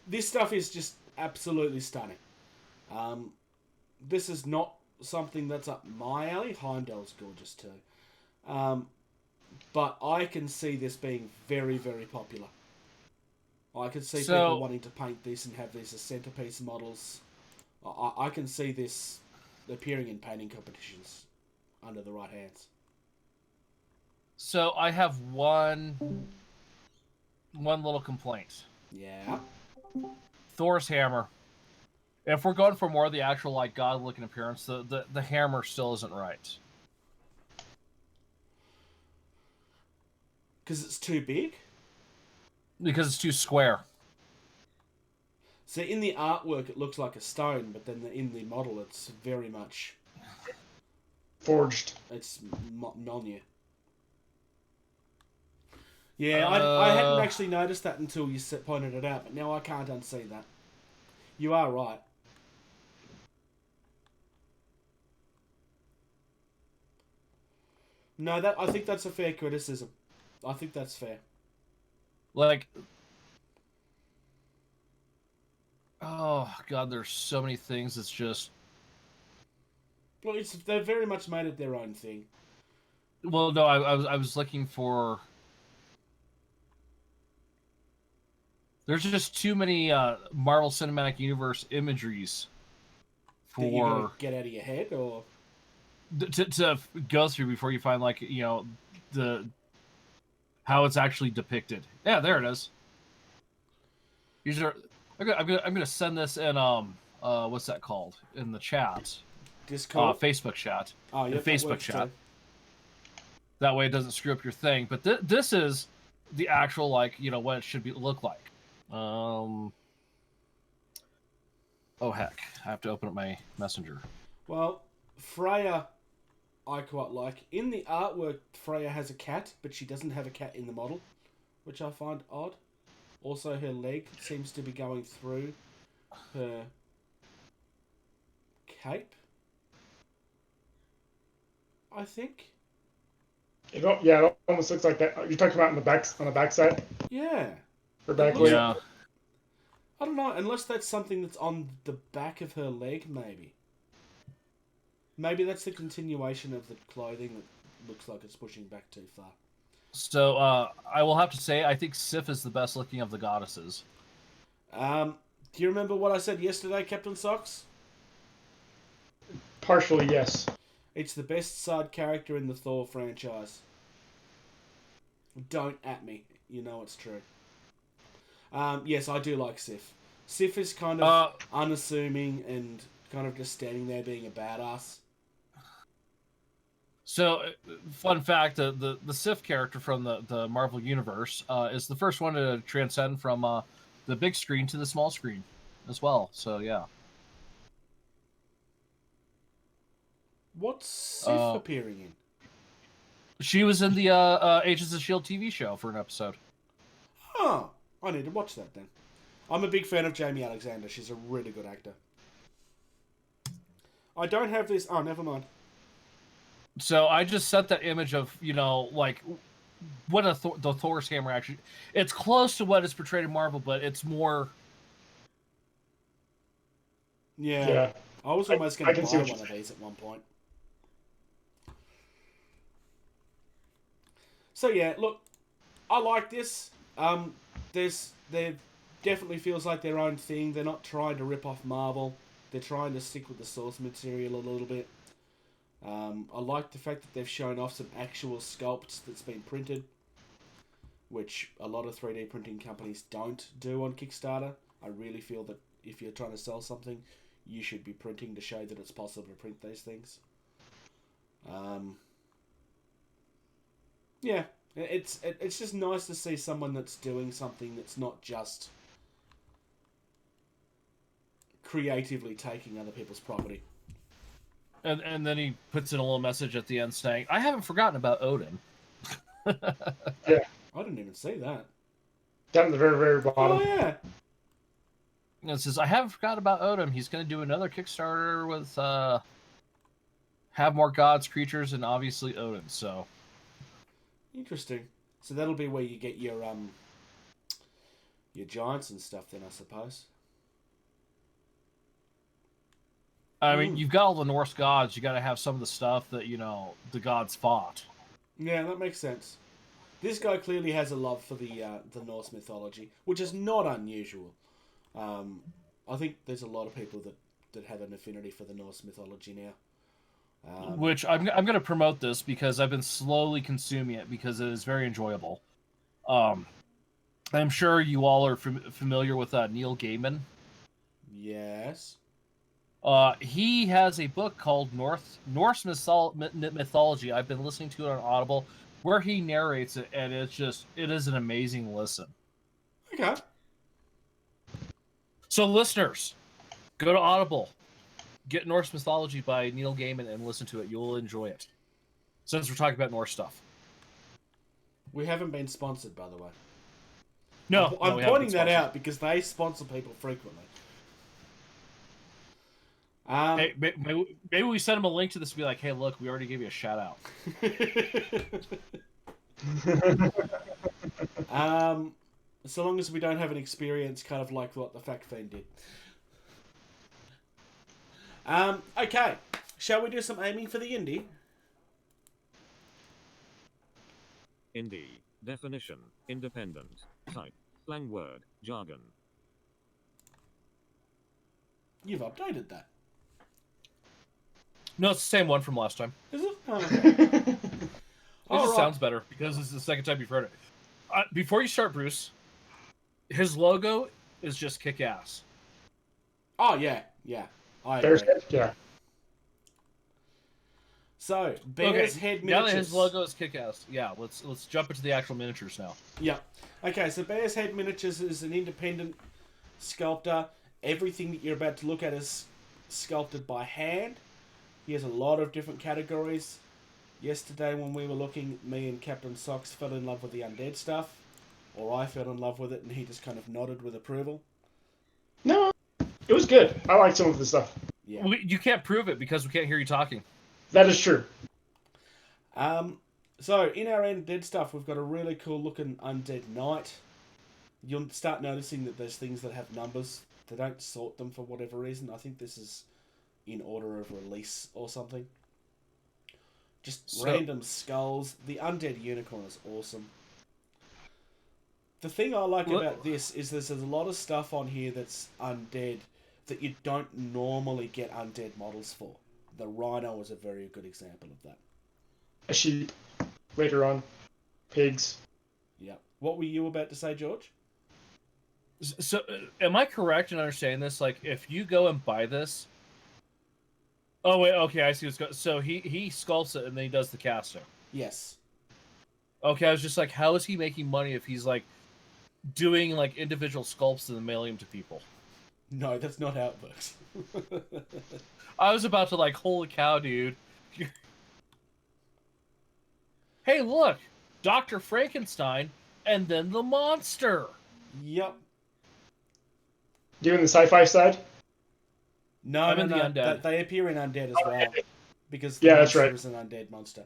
This stuff is just absolutely stunning. This is not something that's up my alley. Heimdall's gorgeous too. But I can see this being very, very popular. I can see people wanting to paint this and have these as centerpiece models. I can see this appearing in painting competitions under the right hands. So I have one little complaint. Yeah. Thor's hammer. If we're going for more of the actual like god-looking appearance, the hammer still isn't right. Because it's too big? Because it's too square. So in the artwork it looks like a stone, but then in the model it's very much... Forged. It's Mjolnir. Yeah, I hadn't actually noticed that until you pointed it out, but now I can't unsee that. You are right. No, I think that's a fair criticism. I think that's fair. Like, oh god, there's so many things. It's just, Well, they've very much made it their own thing. well, no, I was looking for. There's just too many Marvel Cinematic Universe imageries That you're gonna for get out of your head, or to go through before you find like the how it's actually depicted. Yeah, there it is. These are. I'm gonna send this in what's that called in the chat? Discord, Facebook chat. oh yeah, the Facebook chat. That way it doesn't screw up your thing. But this is the actual like what it should look like. Oh heck, I have to open up my messenger. Well, Freya, I quite like. In the artwork, Freya has a cat, but she doesn't have a cat in the model, which I find odd. Also, her leg seems to be going through her cape, I think. It almost looks like that. You're talking about on the back side? Yeah. Or back looks- leg? Yeah. I don't know, unless that's something that's on the back of her leg, maybe. Maybe that's the continuation of the clothing that looks like it's pushing back too far. So I will have to say I think Sif is the best looking of the goddesses. Do you remember what I said yesterday, Captain Socks? Partially, yes. It's the best side character in the Thor franchise. Don't at me. You know it's true. Yes, I do like Sif. Sif is kind of unassuming and kind of just standing there being a badass. So, fun fact: the Sif character from the Marvel Universe is the first one to transcend from the big screen to the small screen, as well. So yeah. What's Sif appearing in? She was in the Agents of S.H.I.E.L.D. TV show for an episode. Oh, I need to watch that then. I'm a big fan of Jamie Alexander. She's a really good actor. I don't have this. Oh, never mind. So I just sent that image of like what the Thor's hammer actually. It's close to what is portrayed in Marvel, but it's more. Yeah. I was almost going I to can see buy what one you're of these at one point. So yeah, look, I like this. There definitely feels like their own thing. They're not trying to rip off Marvel. They're trying to stick with the source material a little bit. I like the fact that they've shown off some actual sculpts that's been printed, which a lot of 3D printing companies don't do on Kickstarter. I really feel that if you're trying to sell something, you should be printing to show that it's possible to print these things. Yeah, it's just nice to see someone that's doing something that's not just creatively taking other people's property. And then he puts in a little message at the end saying, "I haven't forgotten about Odin." Yeah, I didn't even see that. down at the very, very bottom. Oh yeah. And it says, "I haven't forgotten about Odin. He's going to do another Kickstarter with have more gods, creatures, and obviously Odin." So Interesting. So that'll be where you get your giants and stuff then, I suppose. I mean, you've got all the Norse gods. You got to have some of the stuff that the gods fought. Yeah, that makes sense. This guy clearly has a love for the Norse mythology, which is not unusual. I think there's a lot of people that have an affinity for the Norse mythology now. Which I'm going to promote this because I've been slowly consuming it because it is very enjoyable. I'm sure you all are familiar with Neil Gaiman. Yes. He has a book called Norse Mythology. I've been listening to it on Audible, where he narrates it, and it is an amazing listen. Okay. So, listeners, go to Audible, get Norse Mythology by Neil Gaiman, and listen to it. You'll enjoy it. Since we're talking about Norse stuff. We haven't been sponsored, by the way. No, I'm we haven't pointing been that sponsored. out because they sponsor people frequently. Hey, maybe we send them a link to this and be like, "Hey, look, we already gave you a shout out." So long as we don't have an experience kind of like what the Fact Fiend did. Okay. Shall we do some aiming for the indie? Indie. Definition. Independent. Type. Slang word. Jargon. You've updated that. No, it's the same one from last time. Is it? Oh, okay. It All just right. sounds better because it's the second time you've heard it. Before you start, Bruce, his logo is just kick-ass. Oh, yeah. Yeah. I There's agree. yeah. So, Bear's Head now Miniatures. that his logo is kick-ass, yeah, let's jump into the actual miniatures now. Yeah. Okay, so Bear's Head Miniatures is an independent sculptor. Everything that you're about to look at is sculpted by hand. He has a lot of different categories. Yesterday when we were looking, me and Captain Socks fell in love with the undead stuff. Or I fell in love with it and he just kind of nodded with approval. No, it was good. I like some of the stuff. Yeah. You can't prove it because we can't hear you talking. That is true. So, in our undead stuff, we've got a really cool looking undead knight. You'll start noticing that there's things that have numbers. They don't sort them for whatever reason. I think this is in order of release or something. Just random skulls. The undead unicorn is awesome. The thing I like about this is there's a lot of stuff on here that's undead that you don't normally get undead models for. The rhino is a very good example of that. A sheep. Later on. Pigs. Yeah. What were you about to say, George? So, am I correct in understanding this? Like, if you go and buy this... Oh, wait, okay, I see what's going on. So, he sculpts it, and then he does the casting. Yes. Okay, I was just like, how is he making money if he's, like, doing, like, individual sculpts and then mailing them to people? No, that's not how it works. I was about to, like, holy cow, dude. Hey, look! Dr. Frankenstein, and then the monster! Yep. Doing the sci-fi side? No, I'm no, in the no. undead. They appear in undead as well. Because the Yeah, that's monster right. is an undead monster.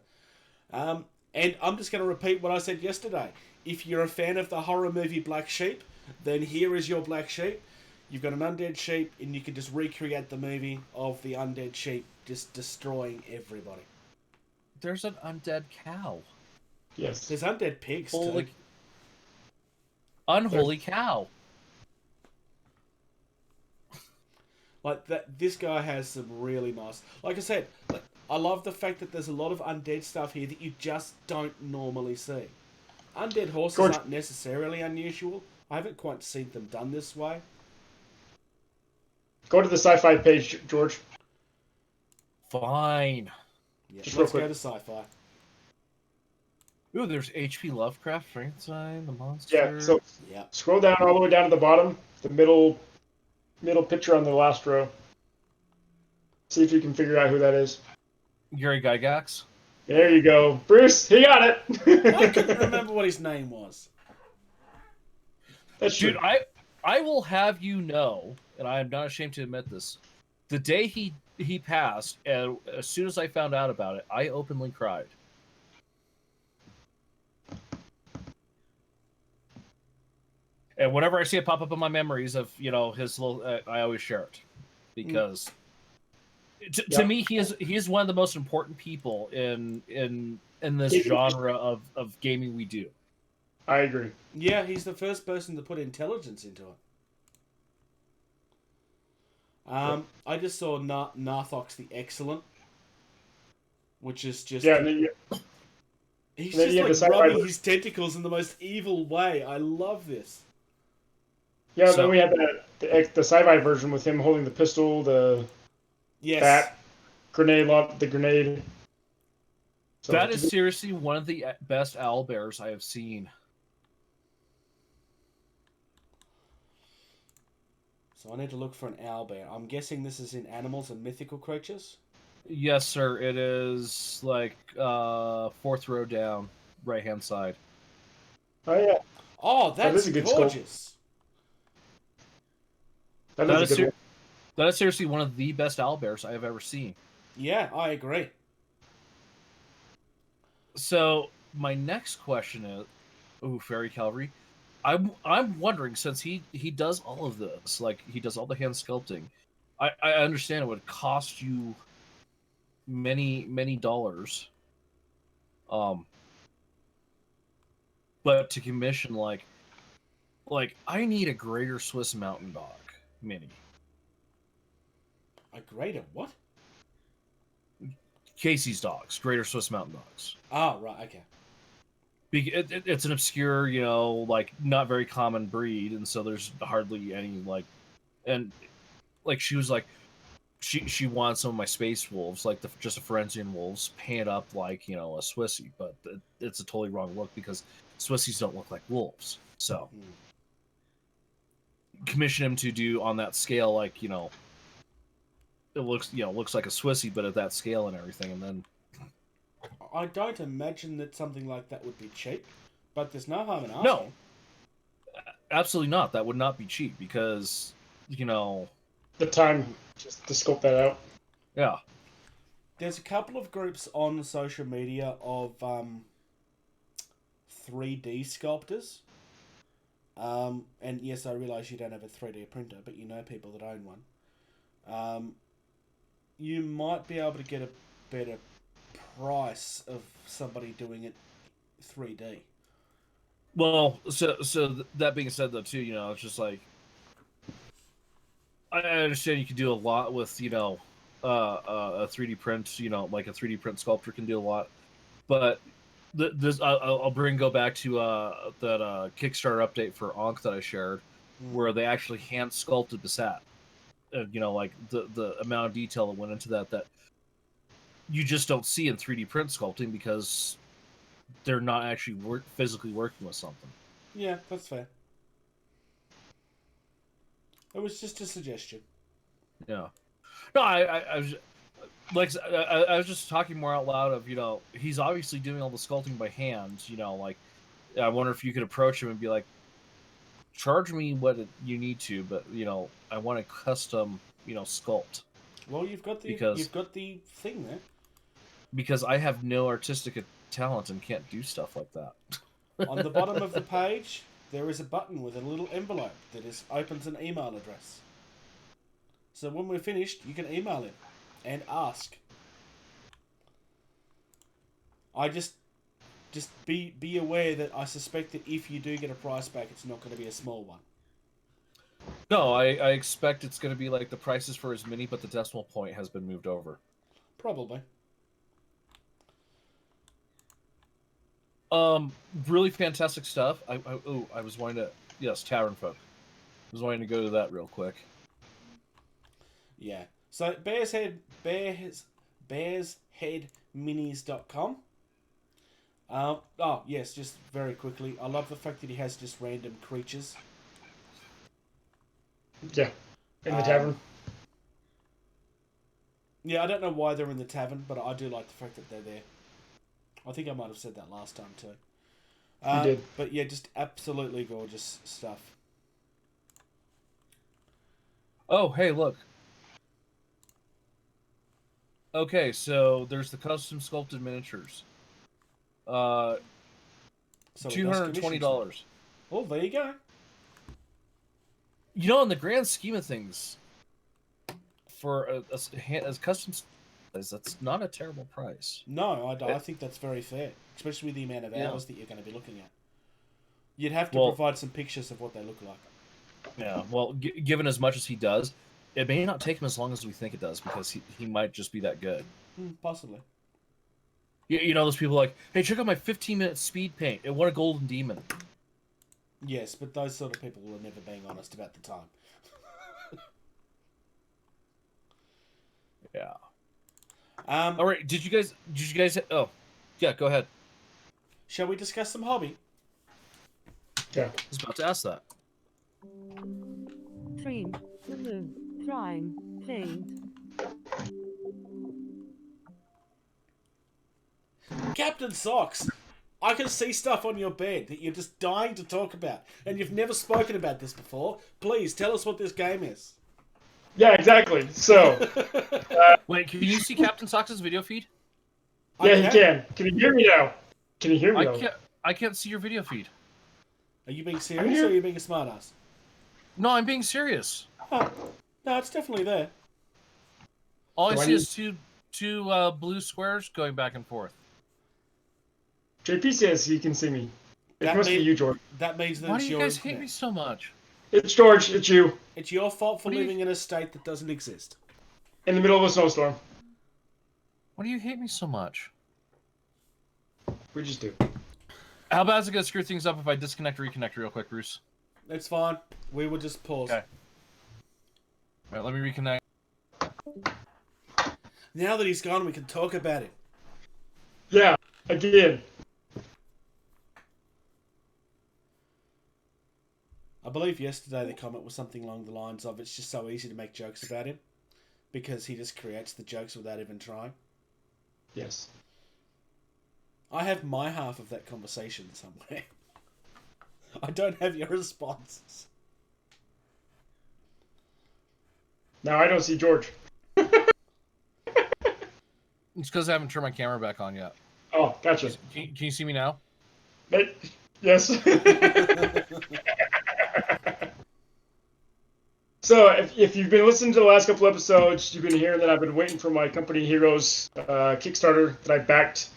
And I'm just going to repeat what I said yesterday. If you're a fan of the horror movie Black Sheep, then here is your Black Sheep. You've got an undead sheep, and you can just recreate the movie of the undead sheep just destroying everybody. There's an undead cow. Yes. There's undead pigs, Holy... too. Unholy cow. Like, this guy has some really nice... Like I said, I love the fact that there's a lot of undead stuff here that you just don't normally see. Undead horses aren't necessarily unusual. I haven't quite seen them done this way. Go to the sci-fi page, George. Fine. Yeah, Just let's real go quick. to sci-fi. Ooh, there's H.P. Lovecraft, Frankenstein, the monster. Yeah, so Yeah. scroll down all the way down to the bottom, the middle picture on the last row. See if you can figure out who that is. Gary Gygax. There you go. Bruce, he got I it. couldn't remember what his name was. That's true. Dude, I will have you know, and I am not ashamed to admit this, the day he passed, and as soon as I found out about it, I openly cried. And whenever I see it pop up in my memories of, you know, his little, I always share it. Because to me, he is one of the most important people in this genre of gaming we do. I agree. Yeah, he's the first person to put intelligence into it. I just saw Narthox the Excellent, which is just... Yeah, and then he's then you have just the like sci-fi rubbing his tentacles in the most evil way. I love this. yeah, So- then we had the sci-fi version with him holding the pistol, the Yes. bat, the grenade. So That is seriously one of the best owlbears I have seen. So I need to look for an owlbear. I'm guessing this is in animals and mythical creatures. Yes, sir. It is like fourth row down, right hand side. Oh yeah, Oh, That that's is a good sculpt. gorgeous. that That is is a good one. That is seriously one of the best owlbears I have ever seen. Yeah, I agree. So my next question is, Fairy Cavalry. I'm wondering, since he does all of this, like he does all the hand sculpting, I understand it would cost you many dollars. But to commission like I need a Greater Swiss Mountain Dog mini. A greater what? Casey's dogs, Greater Swiss Mountain Dogs. Oh, right, okay. It's an obscure, you know, like not very common breed, and so there's hardly any like, and like she was like, she wanted some of my space wolves, like just a Forensian wolves, painted up like, you know, a Swissy, but it's a totally wrong look because Swissies don't look like wolves. So commission him to do on that scale, like, you know, it looks like a Swissy, but at that scale and everything, and then. I don't imagine that something like that would be cheap, but there's no harm in asking. No, absolutely not. That would not be cheap because, you know, The time just to scope that out. yeah. There's a couple of groups on social media of 3D sculptors. And yes, I realise you don't have a 3D printer, but you know people that own one. You might be able to get a better price of somebody doing it 3D. Well, so that being said, though, too, you know, it's just like I understand you can do a lot with, you know, a 3D print, you know, like a 3D print sculptor can do a lot, but this I'll go back to that Kickstarter update for Ankh that I shared, where they actually hand sculpted the set. You know, like the amount of detail that went into that you just don't see in 3D print sculpting because they're not actually physically working with something. Yeah, that's fair. It was just a suggestion. Yeah. No, I was like I was just talking more out loud of, you know, he's obviously doing all the sculpting by hand. You know, like I wonder if you could approach him and be like, charge me what you need to, but, you know, I want a custom, you know, sculpt. Well, you've got the thing there. Because I have no artistic talent and can't do stuff like that. On the bottom of the page, there is a button with a little envelope that opens an email address. So when we're finished, you can email him and ask. I just be aware that I suspect that if you do get a price back, it's not going to be a small one. No, I expect it's going to be like the prices for his mini, but the decimal point has been moved over. Probably. Really fantastic stuff. I was wanting to... Yes, Tavern Folk. I was wanting to go to that real quick. Yeah. So, bearsheadminis.com. Oh, yes, just very quickly. I love the fact that he has just random creatures. Yeah, in the tavern. Yeah, I don't know why they're in the tavern, but I do like the fact that they're there. I think I might have said that last time too. You did. But yeah, just absolutely gorgeous stuff. Oh, hey, look. Okay, so there's the custom sculpted miniatures. So it does commissions. $220. Oh, there you go. You know, in the grand scheme of things, for a custom size, that's not a terrible price. No, I think that's very fair, especially with the amount of hours that you're going to be looking at. You'd have to provide some pictures of what they look like. Yeah, well, given as much as he does, it may not take him as long as we think it does, because he might just be that good. Possibly. You know, those people like, hey, check out my 15-minute speed paint. It won a golden demon. Yes, but those sort of people are never being honest about the time. Yeah. All right. Did you guys? Oh, yeah. Go ahead. Shall we discuss some hobby? Yeah. I was about to ask that. Train, balloon, prime, paint. Captain Socks, I can see stuff on your bed that you're just dying to talk about, and you've never spoken about this before. Please tell us what this game is. Yeah, exactly. So, Wait, can you see Captain Sox's video feed? yeah, he can. Can you hear me now? Can you hear me now? I can't see your video feed. Are you being serious or are you being a smartass? No, I'm being serious. Oh, no, it's definitely there. All I see is two blue squares going back and forth. JP says he can see me. It must be you, George. That means that Why it's do you yours. guys hate me so much? It's George. It's you. It's your fault for living in a state that doesn't exist. In the middle of a snowstorm. Why do you hate me so much? We just do. How bad is it going to screw things up if I disconnect or reconnect real quick, Bruce? It's fine. We will just pause. Okay. All right, let me reconnect. Now that he's gone, we can talk about it. Yeah, again. I believe yesterday the comment was something along the lines of, it's just so easy to make jokes about him because he just creates the jokes without even trying. Yes. I have my half of that conversation somewhere. I don't have your responses. Now I don't see George. It's because I haven't turned my camera back on yet. Oh, gotcha. Can you see me now? Yes. So, if you've been listening to the last couple episodes, you've been hearing that I've been waiting for my Company Heroes Kickstarter that I backed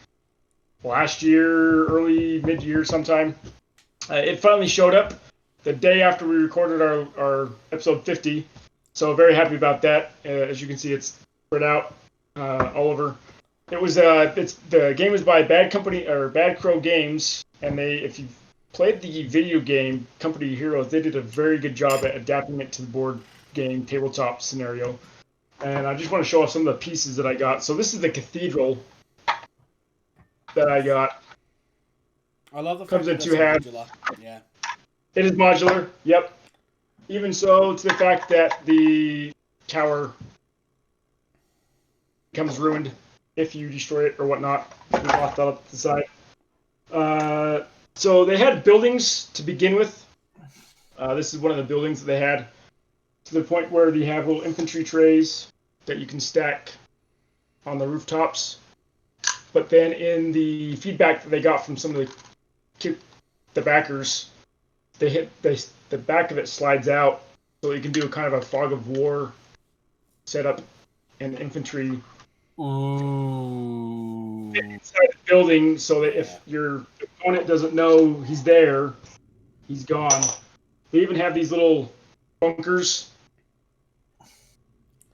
last year, mid-year sometime. It finally showed up the day after we recorded our episode 50. So very happy about that. As you can see, it's spread out all over. It was the game is by Bad Crow Games, and if you played the video game Company Heroes, they did a very good job at adapting it to the board game tabletop scenario. And I just want to show off some of the pieces that I got. So this is the cathedral that I got. I love the Comes fact in that two halves. modular. Yeah. It is modular. Yep. Even so, to the fact that the tower becomes ruined if you destroy it or whatnot. We lost that up to the side. So they had buildings to begin with. This is one of the buildings that they had, to the point where they have little infantry trays that you can stack on the rooftops. But then in the feedback that they got from some of the backers, the back of it slides out, so you can do a kind of a fog of war setup and infantry. Ooh. Inside the building, so that if your opponent doesn't know he's there, he's gone. They even have these little bunkers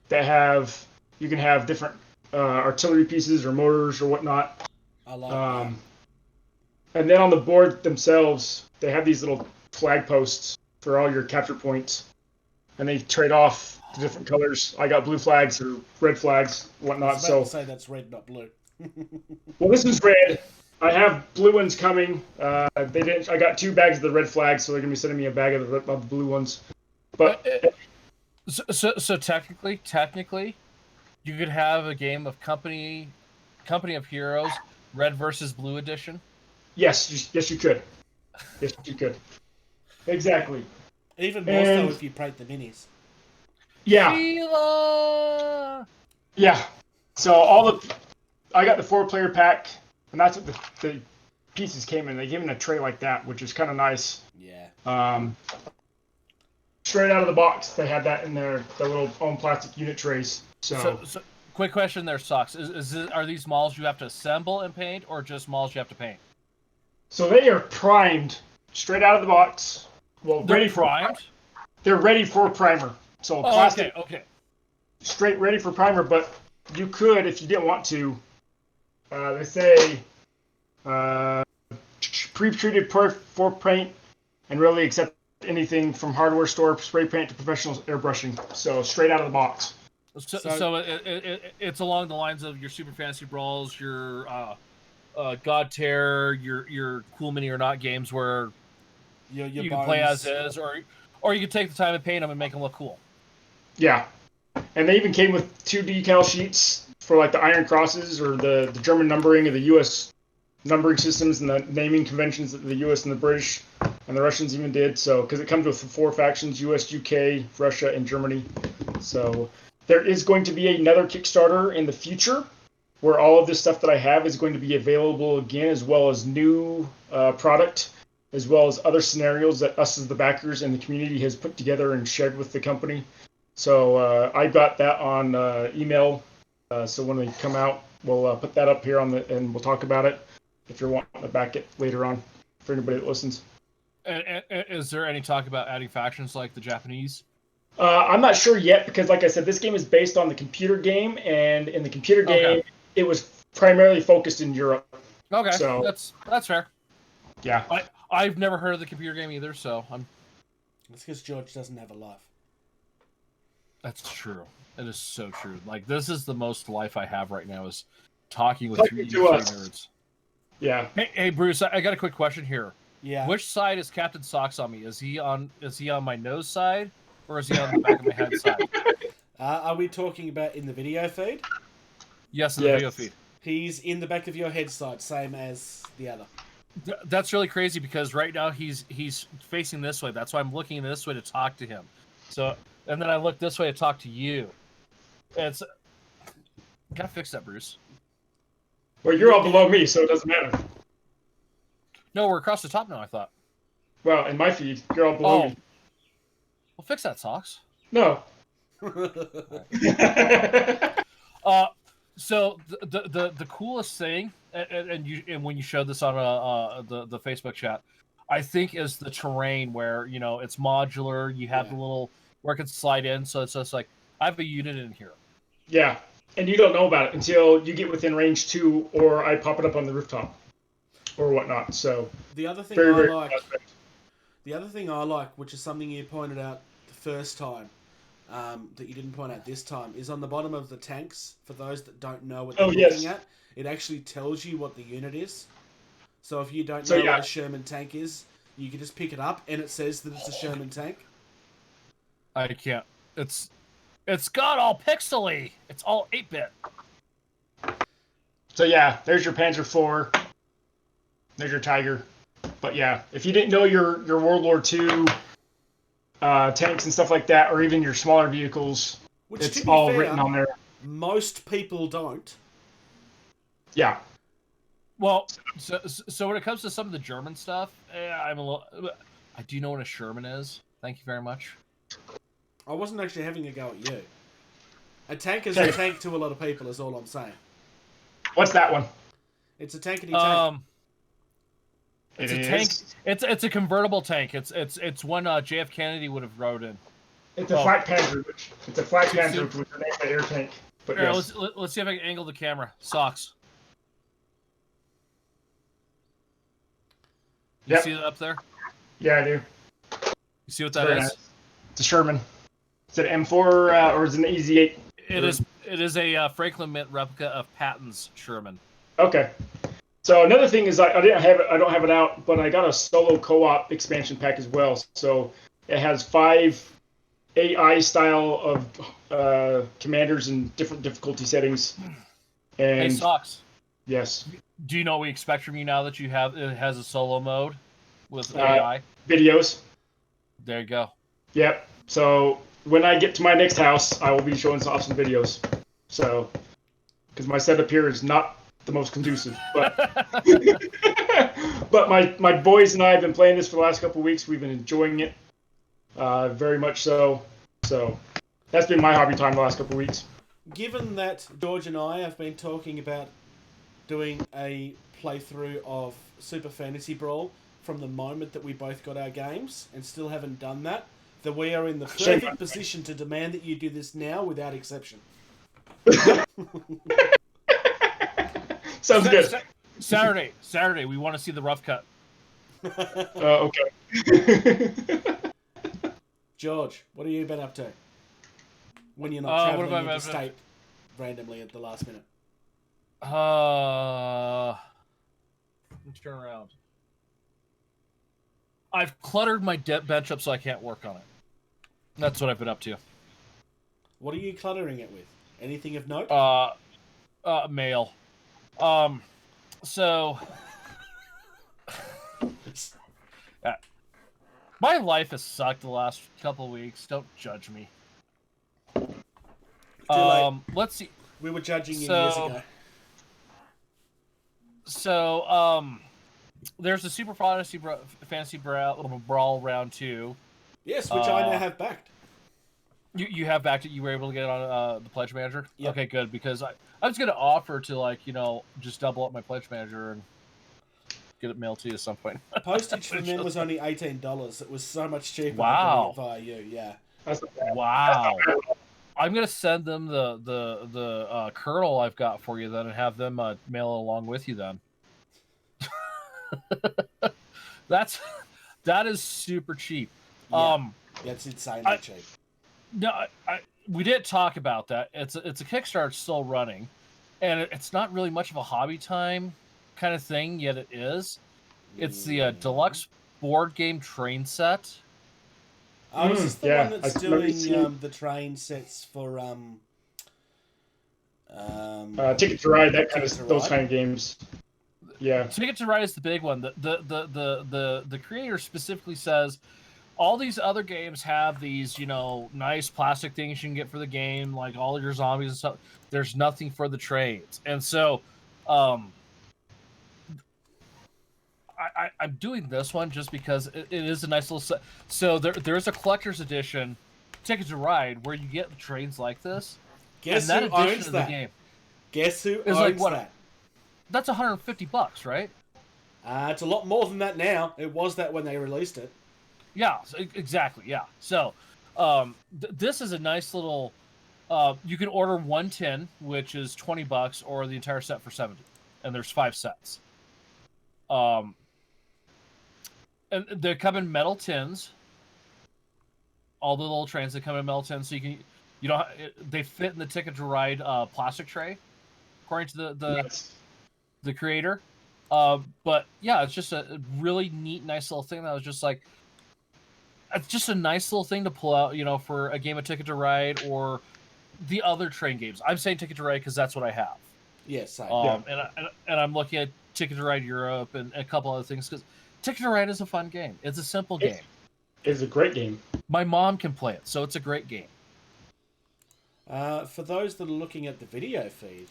that you can have different artillery pieces or mortars or whatnot. I like that. And then on the board themselves, they have these little flag posts for all your capture points, and they trade off the different colors. I got blue flags or red flags, whatnot. I was about to say that's red, not blue. Well, this is red, I have blue ones coming. They didn't. I got 2 bags of the red flags, so they're gonna be sending me a bag of the blue ones. But so technically, you could have a game of Company of Heroes, Red versus Blue Edition. yes, you could. Yes, you could. Exactly. Even more so if you prate the minis. Yeah. Sheila! Yeah. So I got the 4-player pack, and that's what the pieces came in. They came in a tray like that, which is kind of nice. Yeah. Straight out of the box, they had that in their little own plastic unit trays. So quick question there, Socks. Are these models you have to assemble and paint, or just models you have to paint? So they are primed straight out of the box. Well, They're ready primed? They're ready for primer. So plastic, okay. straight ready for primer. But you could, if you didn't want to, they say pre-treated for paint, and really accept anything from hardware store spray paint to professional airbrushing. So straight out of the box. So it's along the lines of your Super Fantasy Brawls, your God Tier, your Cool Mini or Not games where Your you can play as is, or you can take the time and paint them and make them look cool. Yeah, and they even came with 2 decal sheets for like the Iron Crosses or the German numbering of the U.S. numbering systems and the naming conventions that the U.S. and the British and the Russians even did. So because it comes with 4 factions: U.S., UK, Russia, and Germany. So there is going to be another Kickstarter in the future where all of this stuff that I have is going to be available again, as well as new product, as well as other scenarios that us as the backers and the community has put together and shared with the company. So I got that on email. So when they come out, we'll put that up here and we'll talk about it if you're wanting to back it later on for anybody that listens. And is there any talk about adding factions like the Japanese? I'm not sure yet because, like I said, this game is based on the computer game, and in the computer game, it was primarily focused in Europe. Okay, so that's fair. Yeah, I've never heard of the computer game either, so I'm. It's because George doesn't have a life. That's true. It is so true. Like, this is the most life I have right now is talking with Talking you to us. nerds. Yeah. Hey, Bruce, I got a quick question here. Yeah. Which side is Captain Socks on me? Is he on my nose side, or is he on the back of my head side? Are we talking about in the video feed? Yes, in the video feed. He's in the back of your head side, same as the other. That's really crazy because right now he's facing this way. That's why I'm looking this way to talk to him. So, and then I look this way to talk to you. It's gotta fix that, Bruce. Well, you're all below me, so it doesn't matter. No, we're across the top now, I thought. Well, in my feed, you're all below me. Well, fix that, Socks. No. So the coolest thing, and when you showed this on the Facebook chat, I think is the terrain where it's modular. You have the little where it can slide in, so it's just like I have a unit in here. Yeah, and you don't know about it until you get within range 2, or I pop it up on the rooftop, or whatnot. So the other thing the other thing I like, which is something you pointed out the first time, that you didn't point out this time, is on the bottom of the tanks. For those that don't know what they're looking at, it actually tells you what the unit is. So if you don't know what a Sherman tank is, you can just pick it up and it says that it's a Sherman tank. I can't. It's got all pixely. It's all 8-bit. So yeah, there's your Panzer IV. There's your Tiger. But yeah, if you didn't know your World War II tanks and stuff like that, or even your smaller vehicles, it's all written on there. Most people don't. Yeah. Well, so when it comes to some of the German stuff, I do know what a Sherman is. Thank you very much. I wasn't actually having a go at you. A tank is a tank to a lot of people, is all I'm saying. What's that one? It's a tankety tank. It's a tank. It's a convertible tank. It's one JF Kennedy would have rode in. It's a Flak Panzer. It's a Flak Panzer with the name of the air tank. But here, let's see if I can angle the camera. Socks. You see it up there? Yeah, I do. You see what that is? Nice. It's a Sherman. Is it an M4 or is it an EZ8? It is a Franklin Mint replica of Patton's Sherman. Okay. So another thing is I don't have it out, but I got a solo co-op expansion pack as well. So it has 5 AI style of commanders in different difficulty settings. And Hey, Socks. yes. Do you know what we expect from you now that it has a solo mode with AI? Videos. There you go. Yep. So when I get to my next house, I will be showing off some videos. So, because my setup here is not the most conducive, but but my boys and I have been playing this for the last couple of weeks. We've been enjoying it, very much so. So that's been my hobby time the last couple of weeks. Given that George and I have been talking about doing a playthrough of Super Fantasy Brawl from the moment that we both got our games and still haven't done that, that we are in the perfect position to demand that you do this now without exception. Sounds good. Saturday, we want to see the rough cut. Okay. George, what have you been up to? When you're not traveling what interstate randomly at the last minute. Let's turn around. I've cluttered my bench up so I can't work on it. That's what I've been up to. What are you cluttering it with? Anything of note? Mail. So my life has sucked the last couple of weeks. Don't judge me. Let's see. We were judging you years ago. So, there's the Super Fantasy Brawl Round 2. Yes, which I now have backed. You have backed it? You were able to get it on the Pledge Manager? Yep. Okay, good, because I was going to offer to, just double up my Pledge Manager and get it mailed to you at some point. Postage for them was only $18. It was so much cheaper Wow. than doing it via you, yeah. Wow. I'm going to send them the kernel I've got for you then and have them mail it along with you then. That is super cheap. Yeah, that's insanely cheap. No, we didn't talk about that. It's a Kickstarter still running, and it's not really much of a hobby time kind of thing, yet it is. It's the deluxe board game train set. Oh, is this the one that's doing the train sets for Ticket to Ride, that kind of those kind of games. Yeah. Ticket to Ride is the big one. The creator specifically says all these other games have these, nice plastic things you can get for the game, like all of your zombies and stuff. There's nothing for the trains. And so I'm doing this one just because it is a nice little set. So there's a collector's edition Ticket to Ride where you get trains like this. Guess and who that edition owns of that? the game Guess who is owns like, that? That's $150, right? It's a lot more than that now. It was that when they released it. Yeah, exactly. Yeah. So, this is a nice little. You can order 110, which is $20, or the entire set for $70, and there's 5 sets. And they come in metal tins. All the little trains that come in metal tins, so they fit in the Ticket to Ride plastic tray, according to the creator. But yeah, it's just a really neat, nice little thing that was just like, it's just a nice little thing to pull out, for a game of Ticket to Ride or the other train games. I'm saying Ticket to Ride because that's what I have. Yes, and I'm looking at Ticket to Ride Europe and a couple other things because Ticket to Ride is a fun game. It's a simple game. It's a great game. My mom can play it, so it's a great game. For those that are looking at the video feed,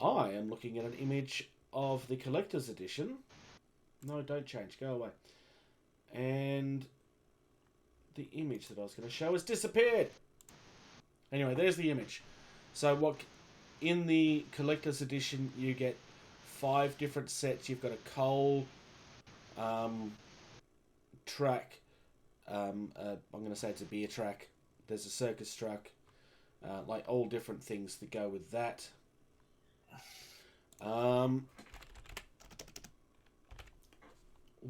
I am looking at an image of the collector's edition. No, don't change. Go away. And the image that I was going to show has disappeared. Anyway, there's the image. So in the collector's edition, you get 5 different sets. You've got a coal track. I'm going to say it's a beer track. There's a circus truck. Like all different things that go with that.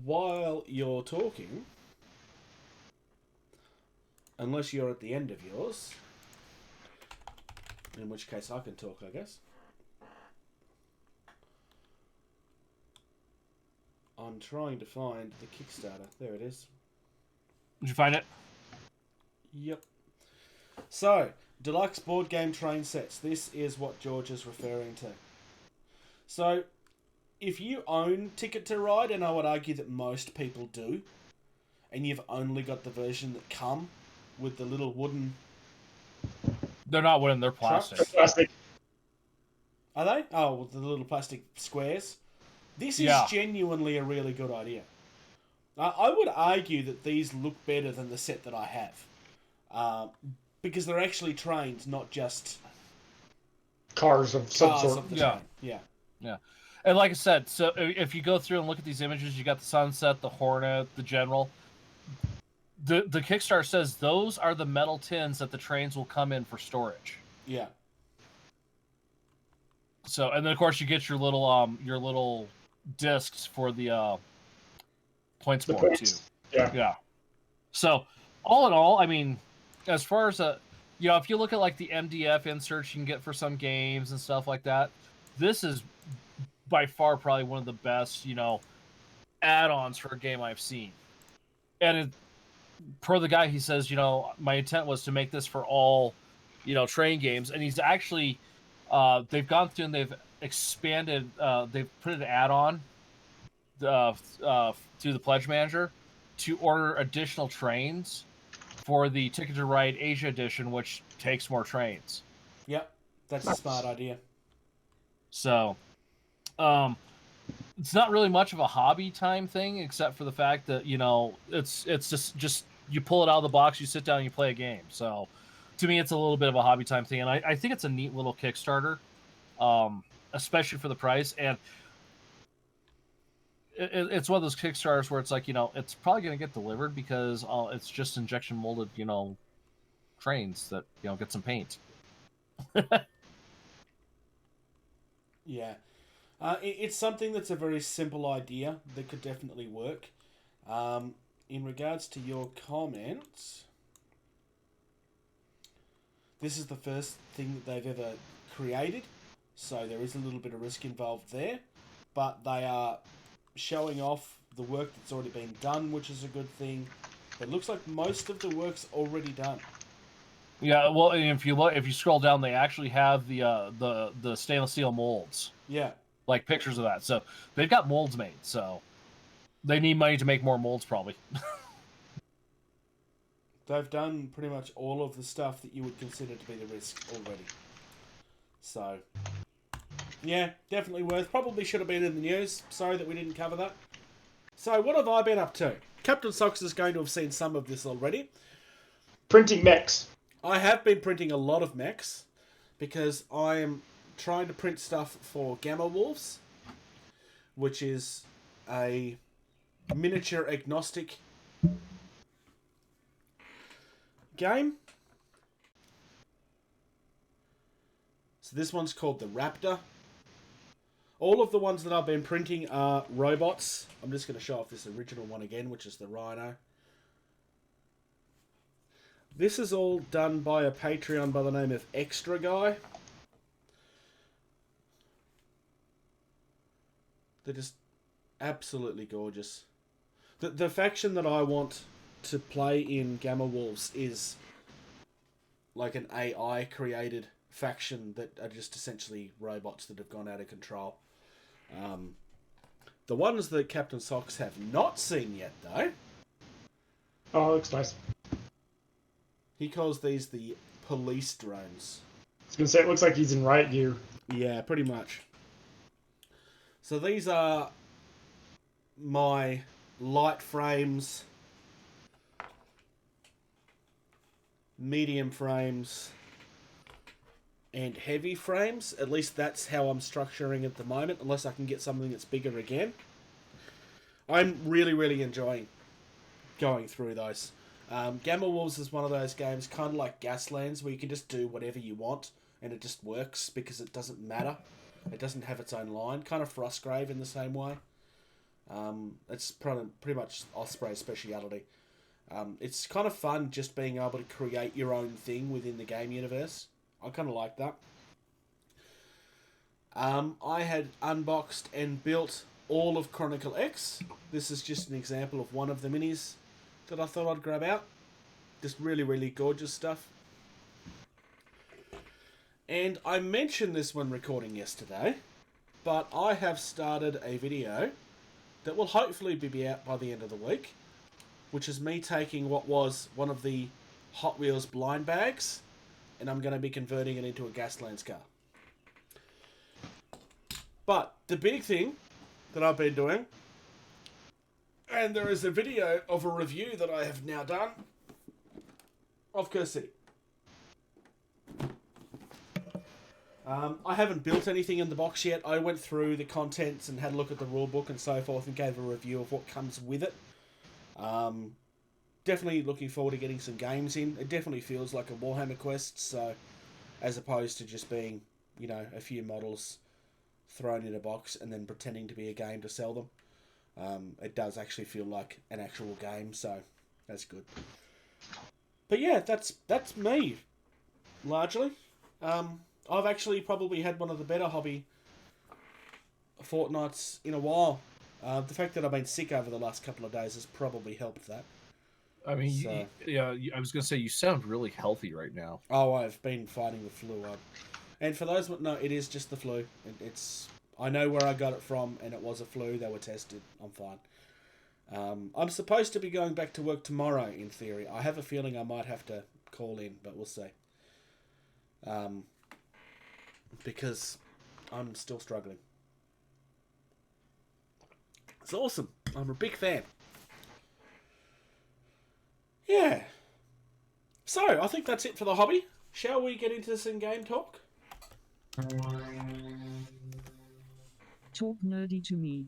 While you're talking, unless you're at the end of yours, in which case I can talk, I guess. I'm trying to find the Kickstarter. There it is. Did you find it? Yep. So, deluxe board game train sets. This is what George is referring to. So, if you own Ticket to Ride, and I would argue that most people do, and you've only got the version that come with the little wooden... They're not wooden, they're plastic. Trucks. Plastic. Are they? Oh, with the little plastic squares. This is genuinely a really good idea. I would argue that these look better than the set that I have. Because they're actually trains, not just... Cars of some sort. Of the Yeah. train. Yeah. Yeah. And like I said, so if you go through and look at these images, you got the Sunset, the Hornet, the General. The Kickstarter says those are the metal tins that the trains will come in for storage. Yeah. So, and then of course you get your little discs for the points The board points. too. Yeah. Yeah. So, all in all, I mean, as far as if you look at like the MDF inserts you can get for some games and stuff like that, this is by far probably one of the best, add-ons for a game I've seen. And per the guy, he says, my intent was to make this for all, train games, and he's actually, they've gone through and they've expanded, they've put an add-on through the Pledge Manager to order additional trains for the Ticket to Ride Asia Edition, which takes more trains. Yep. That's a smart idea. So, it's not really much of a hobby time thing, except for the fact that it's just you pull it out of the box, you sit down, and you play a game. So, to me, it's a little bit of a hobby time thing, and I think it's a neat little Kickstarter, especially for the price. And it's one of those Kickstarters where it's like it's probably going to get delivered because it's just injection molded trains that get some paint. Yeah. It's something that's a very simple idea that could definitely work. In regards to your comments, this is the first thing that they've ever created, so there is a little bit of risk involved there, but they are showing off the work that's already been done, which is a good thing. It looks like most of the work's already done. Yeah, well, if you scroll down, they actually have the stainless steel molds. Yeah. Like pictures of that. So they've got molds made. So they need money to make more molds, probably. They've done pretty much all of the stuff that you would consider to be the risk already. So, yeah, definitely worth. Probably should have been in the news. Sorry that we didn't cover that. So, what have I been up to? Captain Socks is going to have seen some of this already. Printing mechs. I have been printing a lot of mechs because I am trying to print stuff for Gamma Wolves, which is a miniature agnostic game. So this one's called the Raptor. All of the ones that I've been printing are robots. I'm just going to show off this original one again, which is the Rhino. This is all done by a Patreon by the name of Extra Guy. They're just absolutely gorgeous. The faction that I want to play in Gamma Wolves is like an AI created faction that are just essentially robots that have gone out of control. The ones that Captain Socks have not seen yet, though. Oh, looks nice. He calls these the police drones. I was gonna say it looks like he's in riot gear. Yeah, pretty much. So these are my light frames, medium frames, and heavy frames. At least that's how I'm structuring at the moment, unless I can get something that's bigger again. I'm really, really enjoying going through those. Gamma Wolves is one of those games, kind of like Gaslands, where you can just do whatever you want, and it just works because it doesn't matter. It doesn't have its own line. Kind of Frostgrave in the same way. It's pretty much Osprey's speciality. It's kind of fun just being able to create your own thing within the game universe. I kind of like that. I had unboxed and built all of Chronicle X. This is just an example of one of the minis that I thought I'd grab out. Just really, really gorgeous stuff. And I mentioned this when recording yesterday, but I have started a video that will hopefully be out by the end of the week, which is me taking what was one of the Hot Wheels blind bags, and I'm going to be converting it into a Gaslands car. But the big thing that I've been doing, and there is a video of a review that I have now done of Curse City. I haven't built anything in the box yet. I went through the contents and had a look at the rulebook and so forth and gave a review of what comes with it. Definitely looking forward to getting some games in. It definitely feels like a Warhammer quest, so as opposed to just being, you know, a few models thrown in a box and then pretending to be a game to sell them. It does actually feel like an actual game, so that's good. But yeah, that's me, largely. I've actually probably had one of the better hobby fortnights in a while. The fact that I've been sick over the last couple of days has probably helped that. I mean, So- I was going to say, you sound really healthy right now. Oh, I've been fighting the flu. And for those that know, it is just the flu. I know where I got it from, and it was a flu. They were tested. I'm fine. I'm supposed to be going back to work tomorrow, in theory. I have a feeling I might have to call in, but we'll see. Because I'm still struggling. It's awesome. I'm a big fan. Yeah. So, I think that's it for the hobby. Shall we get into some game talk? Talk nerdy to me.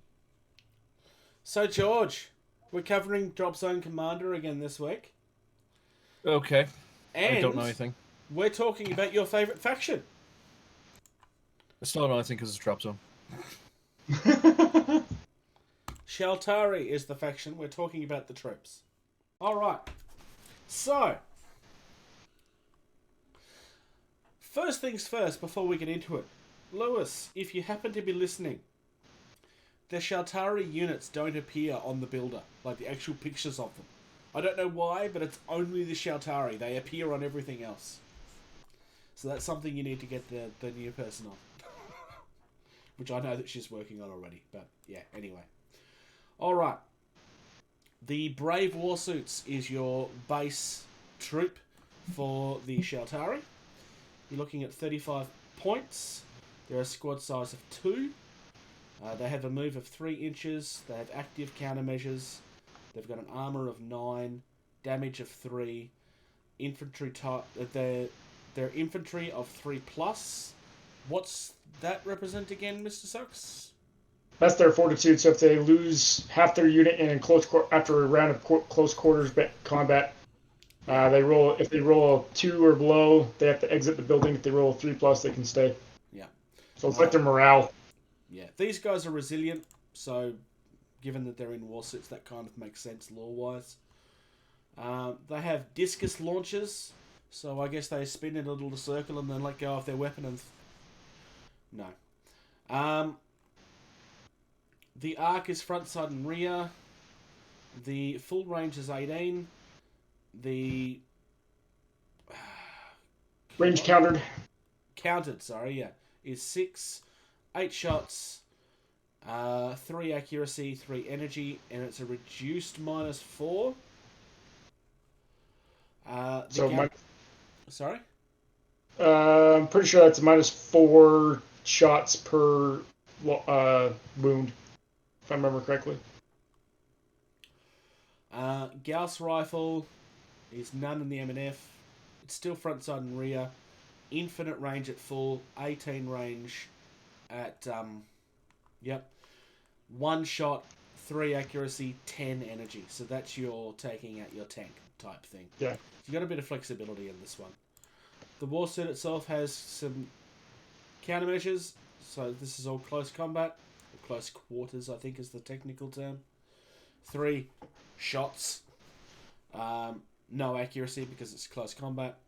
So, George, we're covering Dropzone Commander again this week. Okay. And I don't know anything. we're talking about your favourite faction. I still don't know anything because it's Dropzone. Shaltari is the faction. We're talking about the troops. Alright. So, first things first before we get into it. Lewis, if you happen to be listening, the Shaltari units don't appear on the builder, like the actual pictures of them. I don't know why, but it's only the Shaltari. They appear on everything else. So that's something you need to get the new person on. Which I know that she's working on already, but yeah, anyway. Alright. The Brave Warsuits is your base troop for the Shaltari. You're looking at 35 points. They're a squad size of 2. They have a move of 3 inches. They have active countermeasures. They've got an armor of 9, damage of 3, infantry type. They're infantry of 3+. What's that represent again, Mr. Sucks? That's their fortitude. So if they lose half their unit in after a round of close quarters combat, they roll. If they roll a 2 or below, they have to exit the building. If they roll a 3+, they can stay. Yeah. So it's like their morale. Yeah, these guys are resilient, so given that they're in warsuits, that kind of makes sense lore-wise. They have discus launchers, so I guess they spin in a little circle and then let go of their weapon and... No. The arc is front, side, and rear. The full range is 18. The... Range countered. Counted, sorry, yeah. Is 6. 8 shots. 3 accuracy, 3 energy, and it's a reduced -4. Sorry? I'm pretty sure that's a -4 shots per wound, if I remember correctly. Gauss rifle is none in the M&F. It's still front, side, and rear. Infinite range at full. 18 range at 1 shot, 3 accuracy, 10 energy. So that's your taking out your tank type thing. Yeah. So you got a bit of flexibility in this one. The warsuit itself has some countermeasures. So this is all close combat. Or close quarters, I think is the technical term. 3 shots. No accuracy because it's close combat.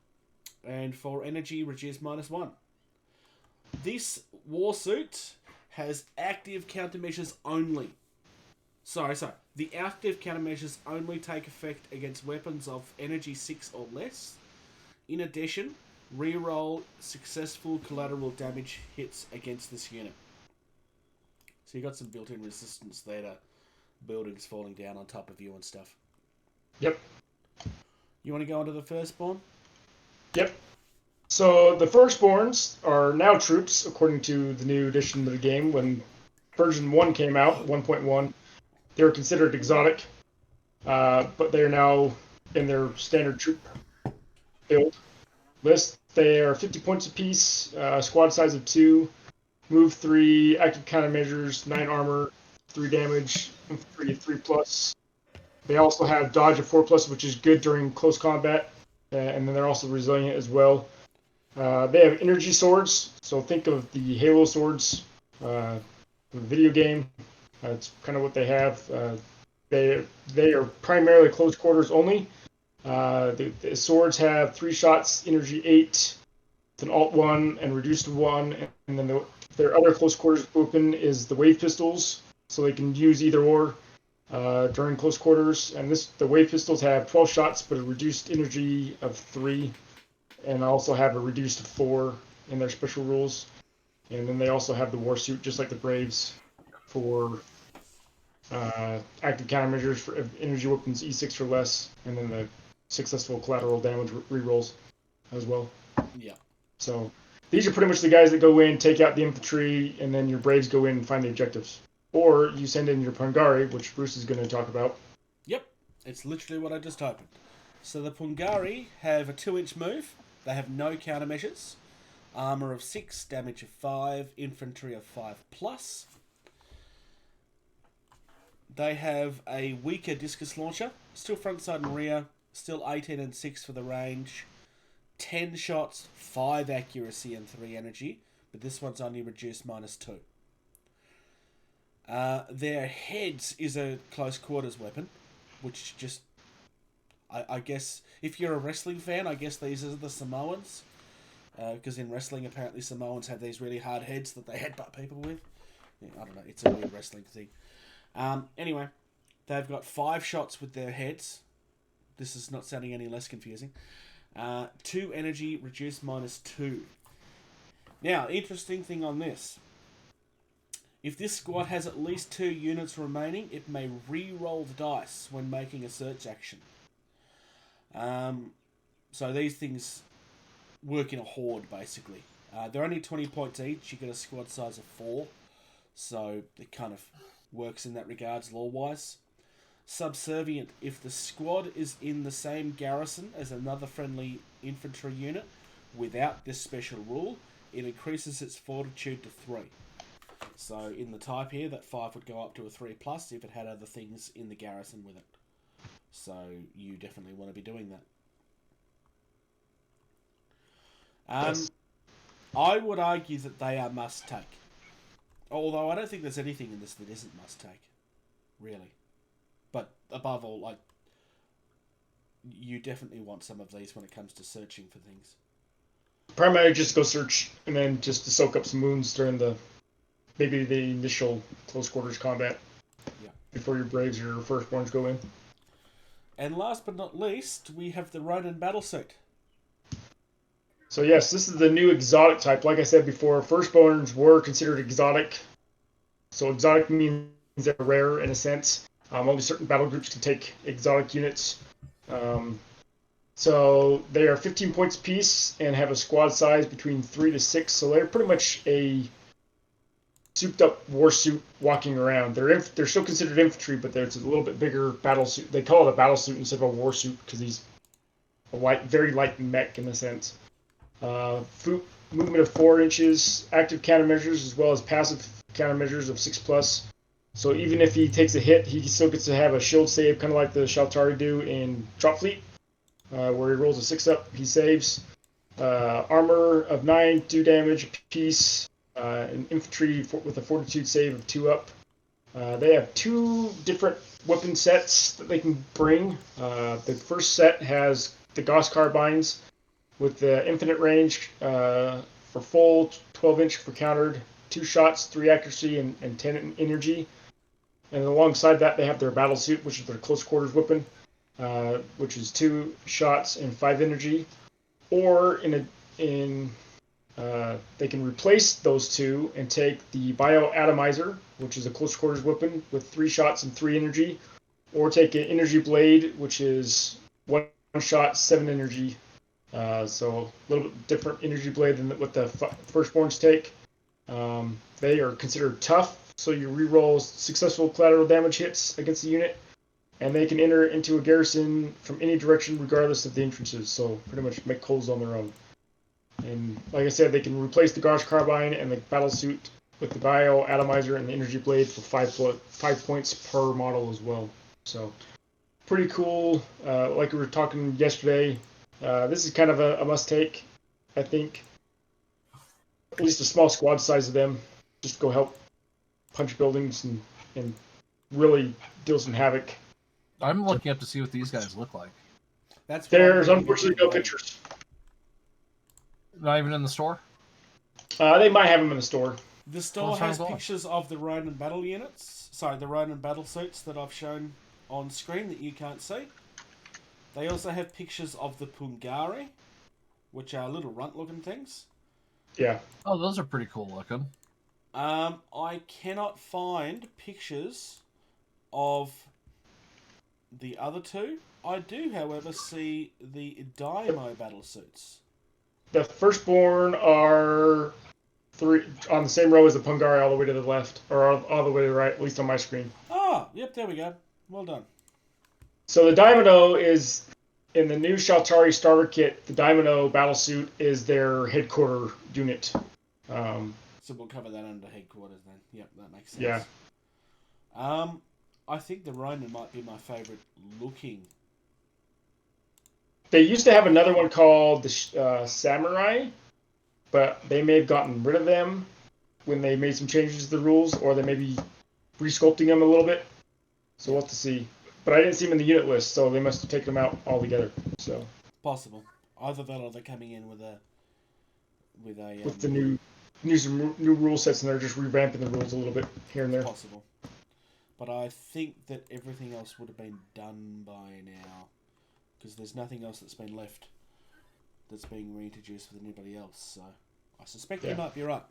And for energy, reduce -1. This warsuit has active countermeasures only. Sorry. The active countermeasures only take effect against weapons of energy 6 or less. In addition, reroll successful collateral damage hits against this unit. So you got some built-in resistance there to buildings falling down on top of you and stuff. Yep. You want to go on to the firstborn? Yep. So the firstborns are now troops, according to the new edition of the game. When version 1 came out, 1.1, they were considered exotic, but they are now in their standard troop build list. They are 50 points apiece, squad size of 2, move 3, active countermeasures, 9 armor, 3 damage, infantry 3+. They also have dodge of 4+, which is good during close combat, and then they're also resilient as well. They have energy swords, so think of the Halo swords, the video game. That's kind of what they have. They are primarily close quarters only. The swords have 3 shots, energy 8, with an alt 1 and reduced to 1, and then their other close quarters weapon is the wave pistols, so they can use either or during close quarters. And the wave pistols have 12 shots, but a reduced energy of 3, and also have a reduced of 4 in their special rules. And then they also have the war suit, just like the Braves, for active countermeasures for energy weapons E6 or less, and then the successful collateral damage rerolls as well. Yeah. So these are pretty much the guys that go in, take out the infantry, and then your Braves go in and find the objectives. Or you send in your Pungari, which Bruce is going to talk about. Yep, it's literally what I just opened. So the Pungari have a 2-inch move. They have no countermeasures. Armor of 6, damage of 5, infantry of 5+. They have a weaker discus launcher, still front, side and rear, still 18 and 6 for the range, 10 shots, 5 accuracy and 3 energy, but this one's only reduced -2. Their heads is a close quarters weapon, which just, I guess, if you're a wrestling fan, I guess these are the Samoans, because in wrestling apparently Samoans have these really hard heads that they headbutt people with. Yeah, I don't know, it's a weird wrestling thing. Anyway, they've got 5 shots with their heads. This is not sounding any less confusing. 2 energy, reduced -2. Now, interesting thing on this. If this squad has at least 2 units remaining, it may re-roll the dice when making a search action. So these things work in a horde, basically. They're only 20 points each. You get a squad size of 4. So it kind of works in that regards lore-wise. Subservient. If the squad is in the same garrison as another friendly infantry unit without this special rule, it increases its fortitude to 3. So in the type here, that 5 would go up to a 3+ if it had other things in the garrison with it. So you definitely want to be doing that. Yes. I would argue that they are must-take. Although I don't think there's anything in this that isn't must-take, really. But above all, like, you definitely want some of these when it comes to searching for things. Primarily just go search, and then just to soak up some wounds during maybe the initial close quarters combat. Yeah. Before your Braves or your firstborns go in. And last but not least, we have the Ronin battlesuit. So yes, this is the new exotic type. Like I said before, firstborns were considered exotic. So exotic means they're rare in a sense. Only certain battle groups can take exotic units. So they are 15 points apiece and have a squad size between 3 to 6. So they're pretty much a souped up war suit walking around. They're still considered infantry, but there's a little bit bigger battle suit. They call it a battle suit instead of a war suit because he's a very light mech in a sense. Movement of 4 inches, active countermeasures as well as passive countermeasures of 6+. So even if he takes a hit, he still gets to have a shield save, kind of like the Shaltari do in Drop Fleet, where he rolls a 6-up, he saves. Armor of 9, 2 damage apiece. An infantry with a fortitude save of 2-up. They have 2 different weapon sets that they can bring. The first set has the Gauss carbines with the infinite range for full, 12-inch for countered, 2 shots, 3 accuracy, and 10 energy. And alongside that, they have their battle suit, which is their close quarters weapon, which is 2 shots and 5 energy. Or they can replace those 2 and take the Bioatomizer, which is a close quarters weapon with 3 shots and 3 energy, or take an energy blade, which is 1 shot, 7 energy. So a little bit different energy blade than what the firstborns take. They are considered tough, so you reroll successful collateral damage hits against the unit, and they can enter into a garrison from any direction regardless of the entrances, so pretty much make holes on their own. And like I said, they can replace the Gauge Carbine and the battle suit with the Bioatomizer and the energy blade for 5 points per model as well. So pretty cool. Like we were talking yesterday, this is kind of a must-take, I think. At least a small squad size of them, just go help punch buildings and really deal some havoc. I'm looking up to see what these guys look like. There's unfortunately no pictures. Not even in the store? They might have them in the store. The store has pictures of the Ronin battle units. Sorry, the Ronin battle suits that I've shown on screen that you can't see. They also have pictures of the Pungari, which are little runt-looking things. Yeah. Oh, those are pretty cool looking. I cannot find pictures of the other 2. I do, however, see the Daimo battle suits. The firstborn are 3 on the same row as the Pungari, all the way to the left, or all the way to the right, at least on my screen. Oh, yep, there we go. Well done. So the Daimyo is in the new Shaltari starter kit. The Daimyo battle suit is their headquarter unit. So we'll cover that under headquarters then. Yep, that makes sense. Yeah. I think the Ronin might be my favourite looking. They used to have another one called the Samurai, but they may have gotten rid of them when they made some changes to the rules, or they may be resculpting them a little bit. So we'll have to see. But I didn't see them in the unit list, so they must have taken them out altogether. So possible. Either that, or they're coming in with the new rule sets, and they're just revamping the rules a little bit here and there. Possible. But I think that everything else would have been done by now, because there's nothing else that's been left that's being reintroduced with anybody else. So I suspect you might be right.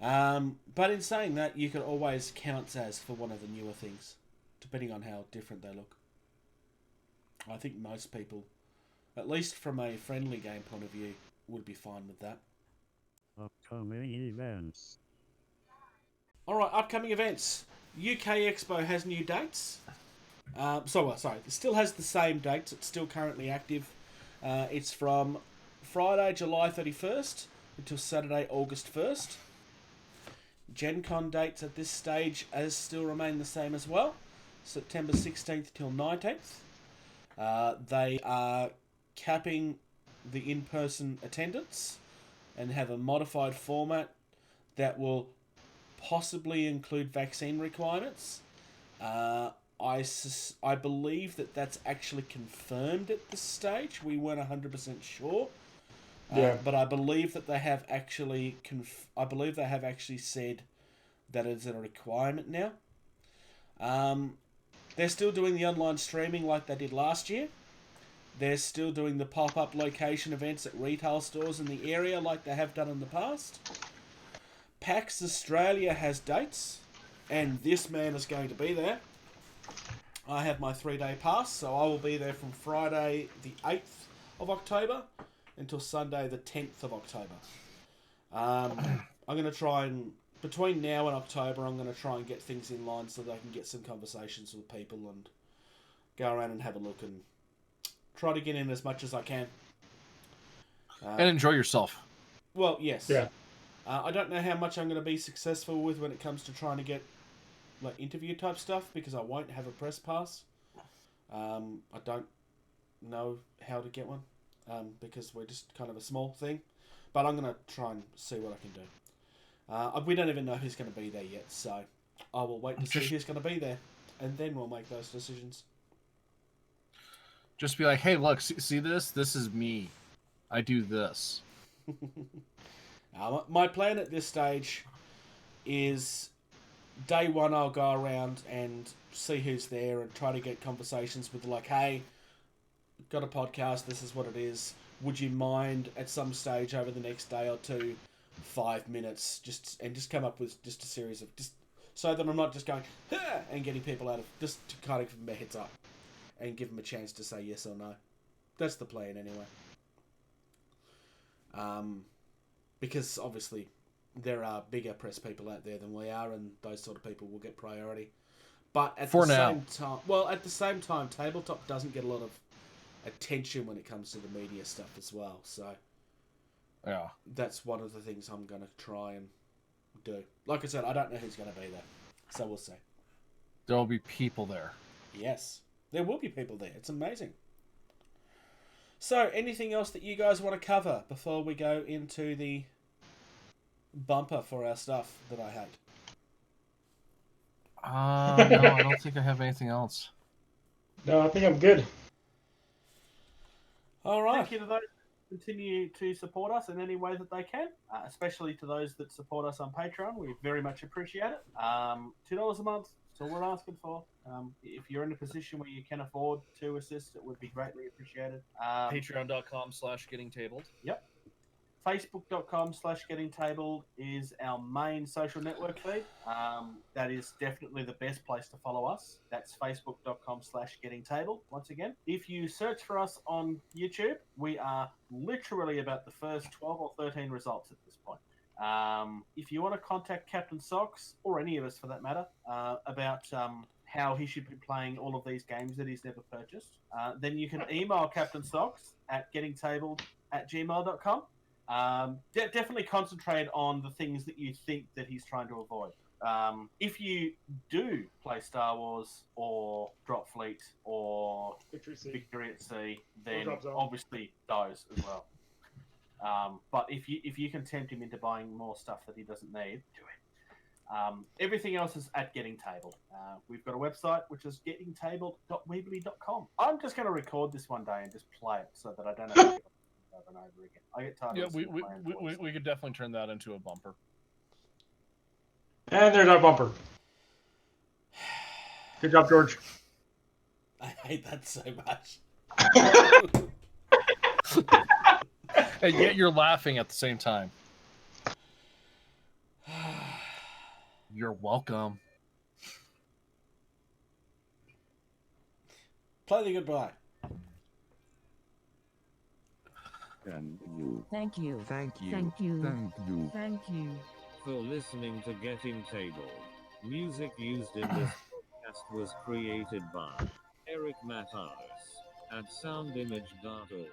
But in saying that, you could always count as for one of the newer things, depending on how different they look. I think most people, at least from a friendly game point of view, would be fine with that. Upcoming events. Alright, upcoming events. UK Expo has new dates. It still has the same dates. It's still currently active. It's from Friday, July 31st until Saturday, August 1st. Gen Con dates at this stage still remain the same as well. September 16th till 19th. They are capping the in-person attendance and have a modified format that will possibly include vaccine requirements. I believe that's actually confirmed at this stage. We weren't 100% sure. But I believe that they have actually said that it's a requirement now. They're still doing the online streaming like they did last year. They're still doing the pop-up location events at retail stores in the area like they have done in the past. PAX Australia has dates, and this man is going to be there. I have my 3-day pass, so I will be there from Friday the 8th of October until Sunday the 10th of October. I'm going to try and, between now and October, I'm going to try and get things in line so that I can get some conversations with people and go around and have a look and try to get in as much as I can. And enjoy yourself. Well, yes. Yeah. I don't know how much I'm going to be successful with when it comes to trying to get like interview type stuff, because I won't have a press pass. I don't know how to get one, because we're just kind of a small thing. But I'm going to try and see what I can do. We don't even know who's going to be there yet, so I will wait to see who's going to be there, and then we'll make those decisions. Just be like, hey, look, see this? This is me. I do this. My plan at this stage is day one I'll go around and see who's there and try to get conversations with like, hey, got a podcast, this is what it is. Would you mind at some stage over the next day or two, 5 minutes, just come up with just a series of, just so that I'm not just going, huh, and getting people out of, just to kind of give them a heads up and give them a chance to say yes or no. That's the plan anyway. Because obviously there are bigger press people out there than we are, and those sort of people will get priority. But at the same time, tabletop doesn't get a lot of attention when it comes to the media stuff as well. So yeah, that's one of the things I'm going to try and do. Like I said, I don't know who's going to be there, so we'll see. There will be people there. Yes, there will be people there. It's amazing. So, anything else that you guys want to cover before we go into the bumper for our stuff that I hate? No, I don't think I have anything else. No, I think I'm good. All right. Thank you to those who continue to support us in any way that they can, especially to those that support us on Patreon. We very much appreciate it. $2 a month, that's all we're asking for. If you're in a position where you can afford to assist, it would be greatly appreciated. Patreon.com/gettingtabled. Yep. Facebook.com/gettingtabled is our main social network feed. That is definitely the best place to follow us. That's Facebook.com/gettingtabled. Once again, if you search for us on YouTube, we are literally about the first 12 or 13 results at this point. If you want to contact Captain Socks, or any of us for that matter, about how he should be playing all of these games that he's never purchased, then you can email Captain Socks at gettingtabled@gmail.com. Definitely concentrate on the things that you think that he's trying to avoid. If you do play Star Wars or Drop Fleet or Victory at Sea, then obviously those as well. But if you can tempt him into buying more stuff that he doesn't need, do it. Everything else is at Getting Tabled. We've got a website which is gettingtabled.weebly.com. I'm just going to record this one day and just play it so that I don't have to do it over and over again. I get tired of we could definitely turn that into a bumper. And there's our bumper. Good job, George. I hate that so much. And yet you're laughing at the same time. You're welcome. Play the goodbye. Thank you. Thank you. Thank you. Thank you. Thank you. Thank you. For listening to Getting Tabled. Music used in this podcast was created by Eric Matthias at soundimage.org.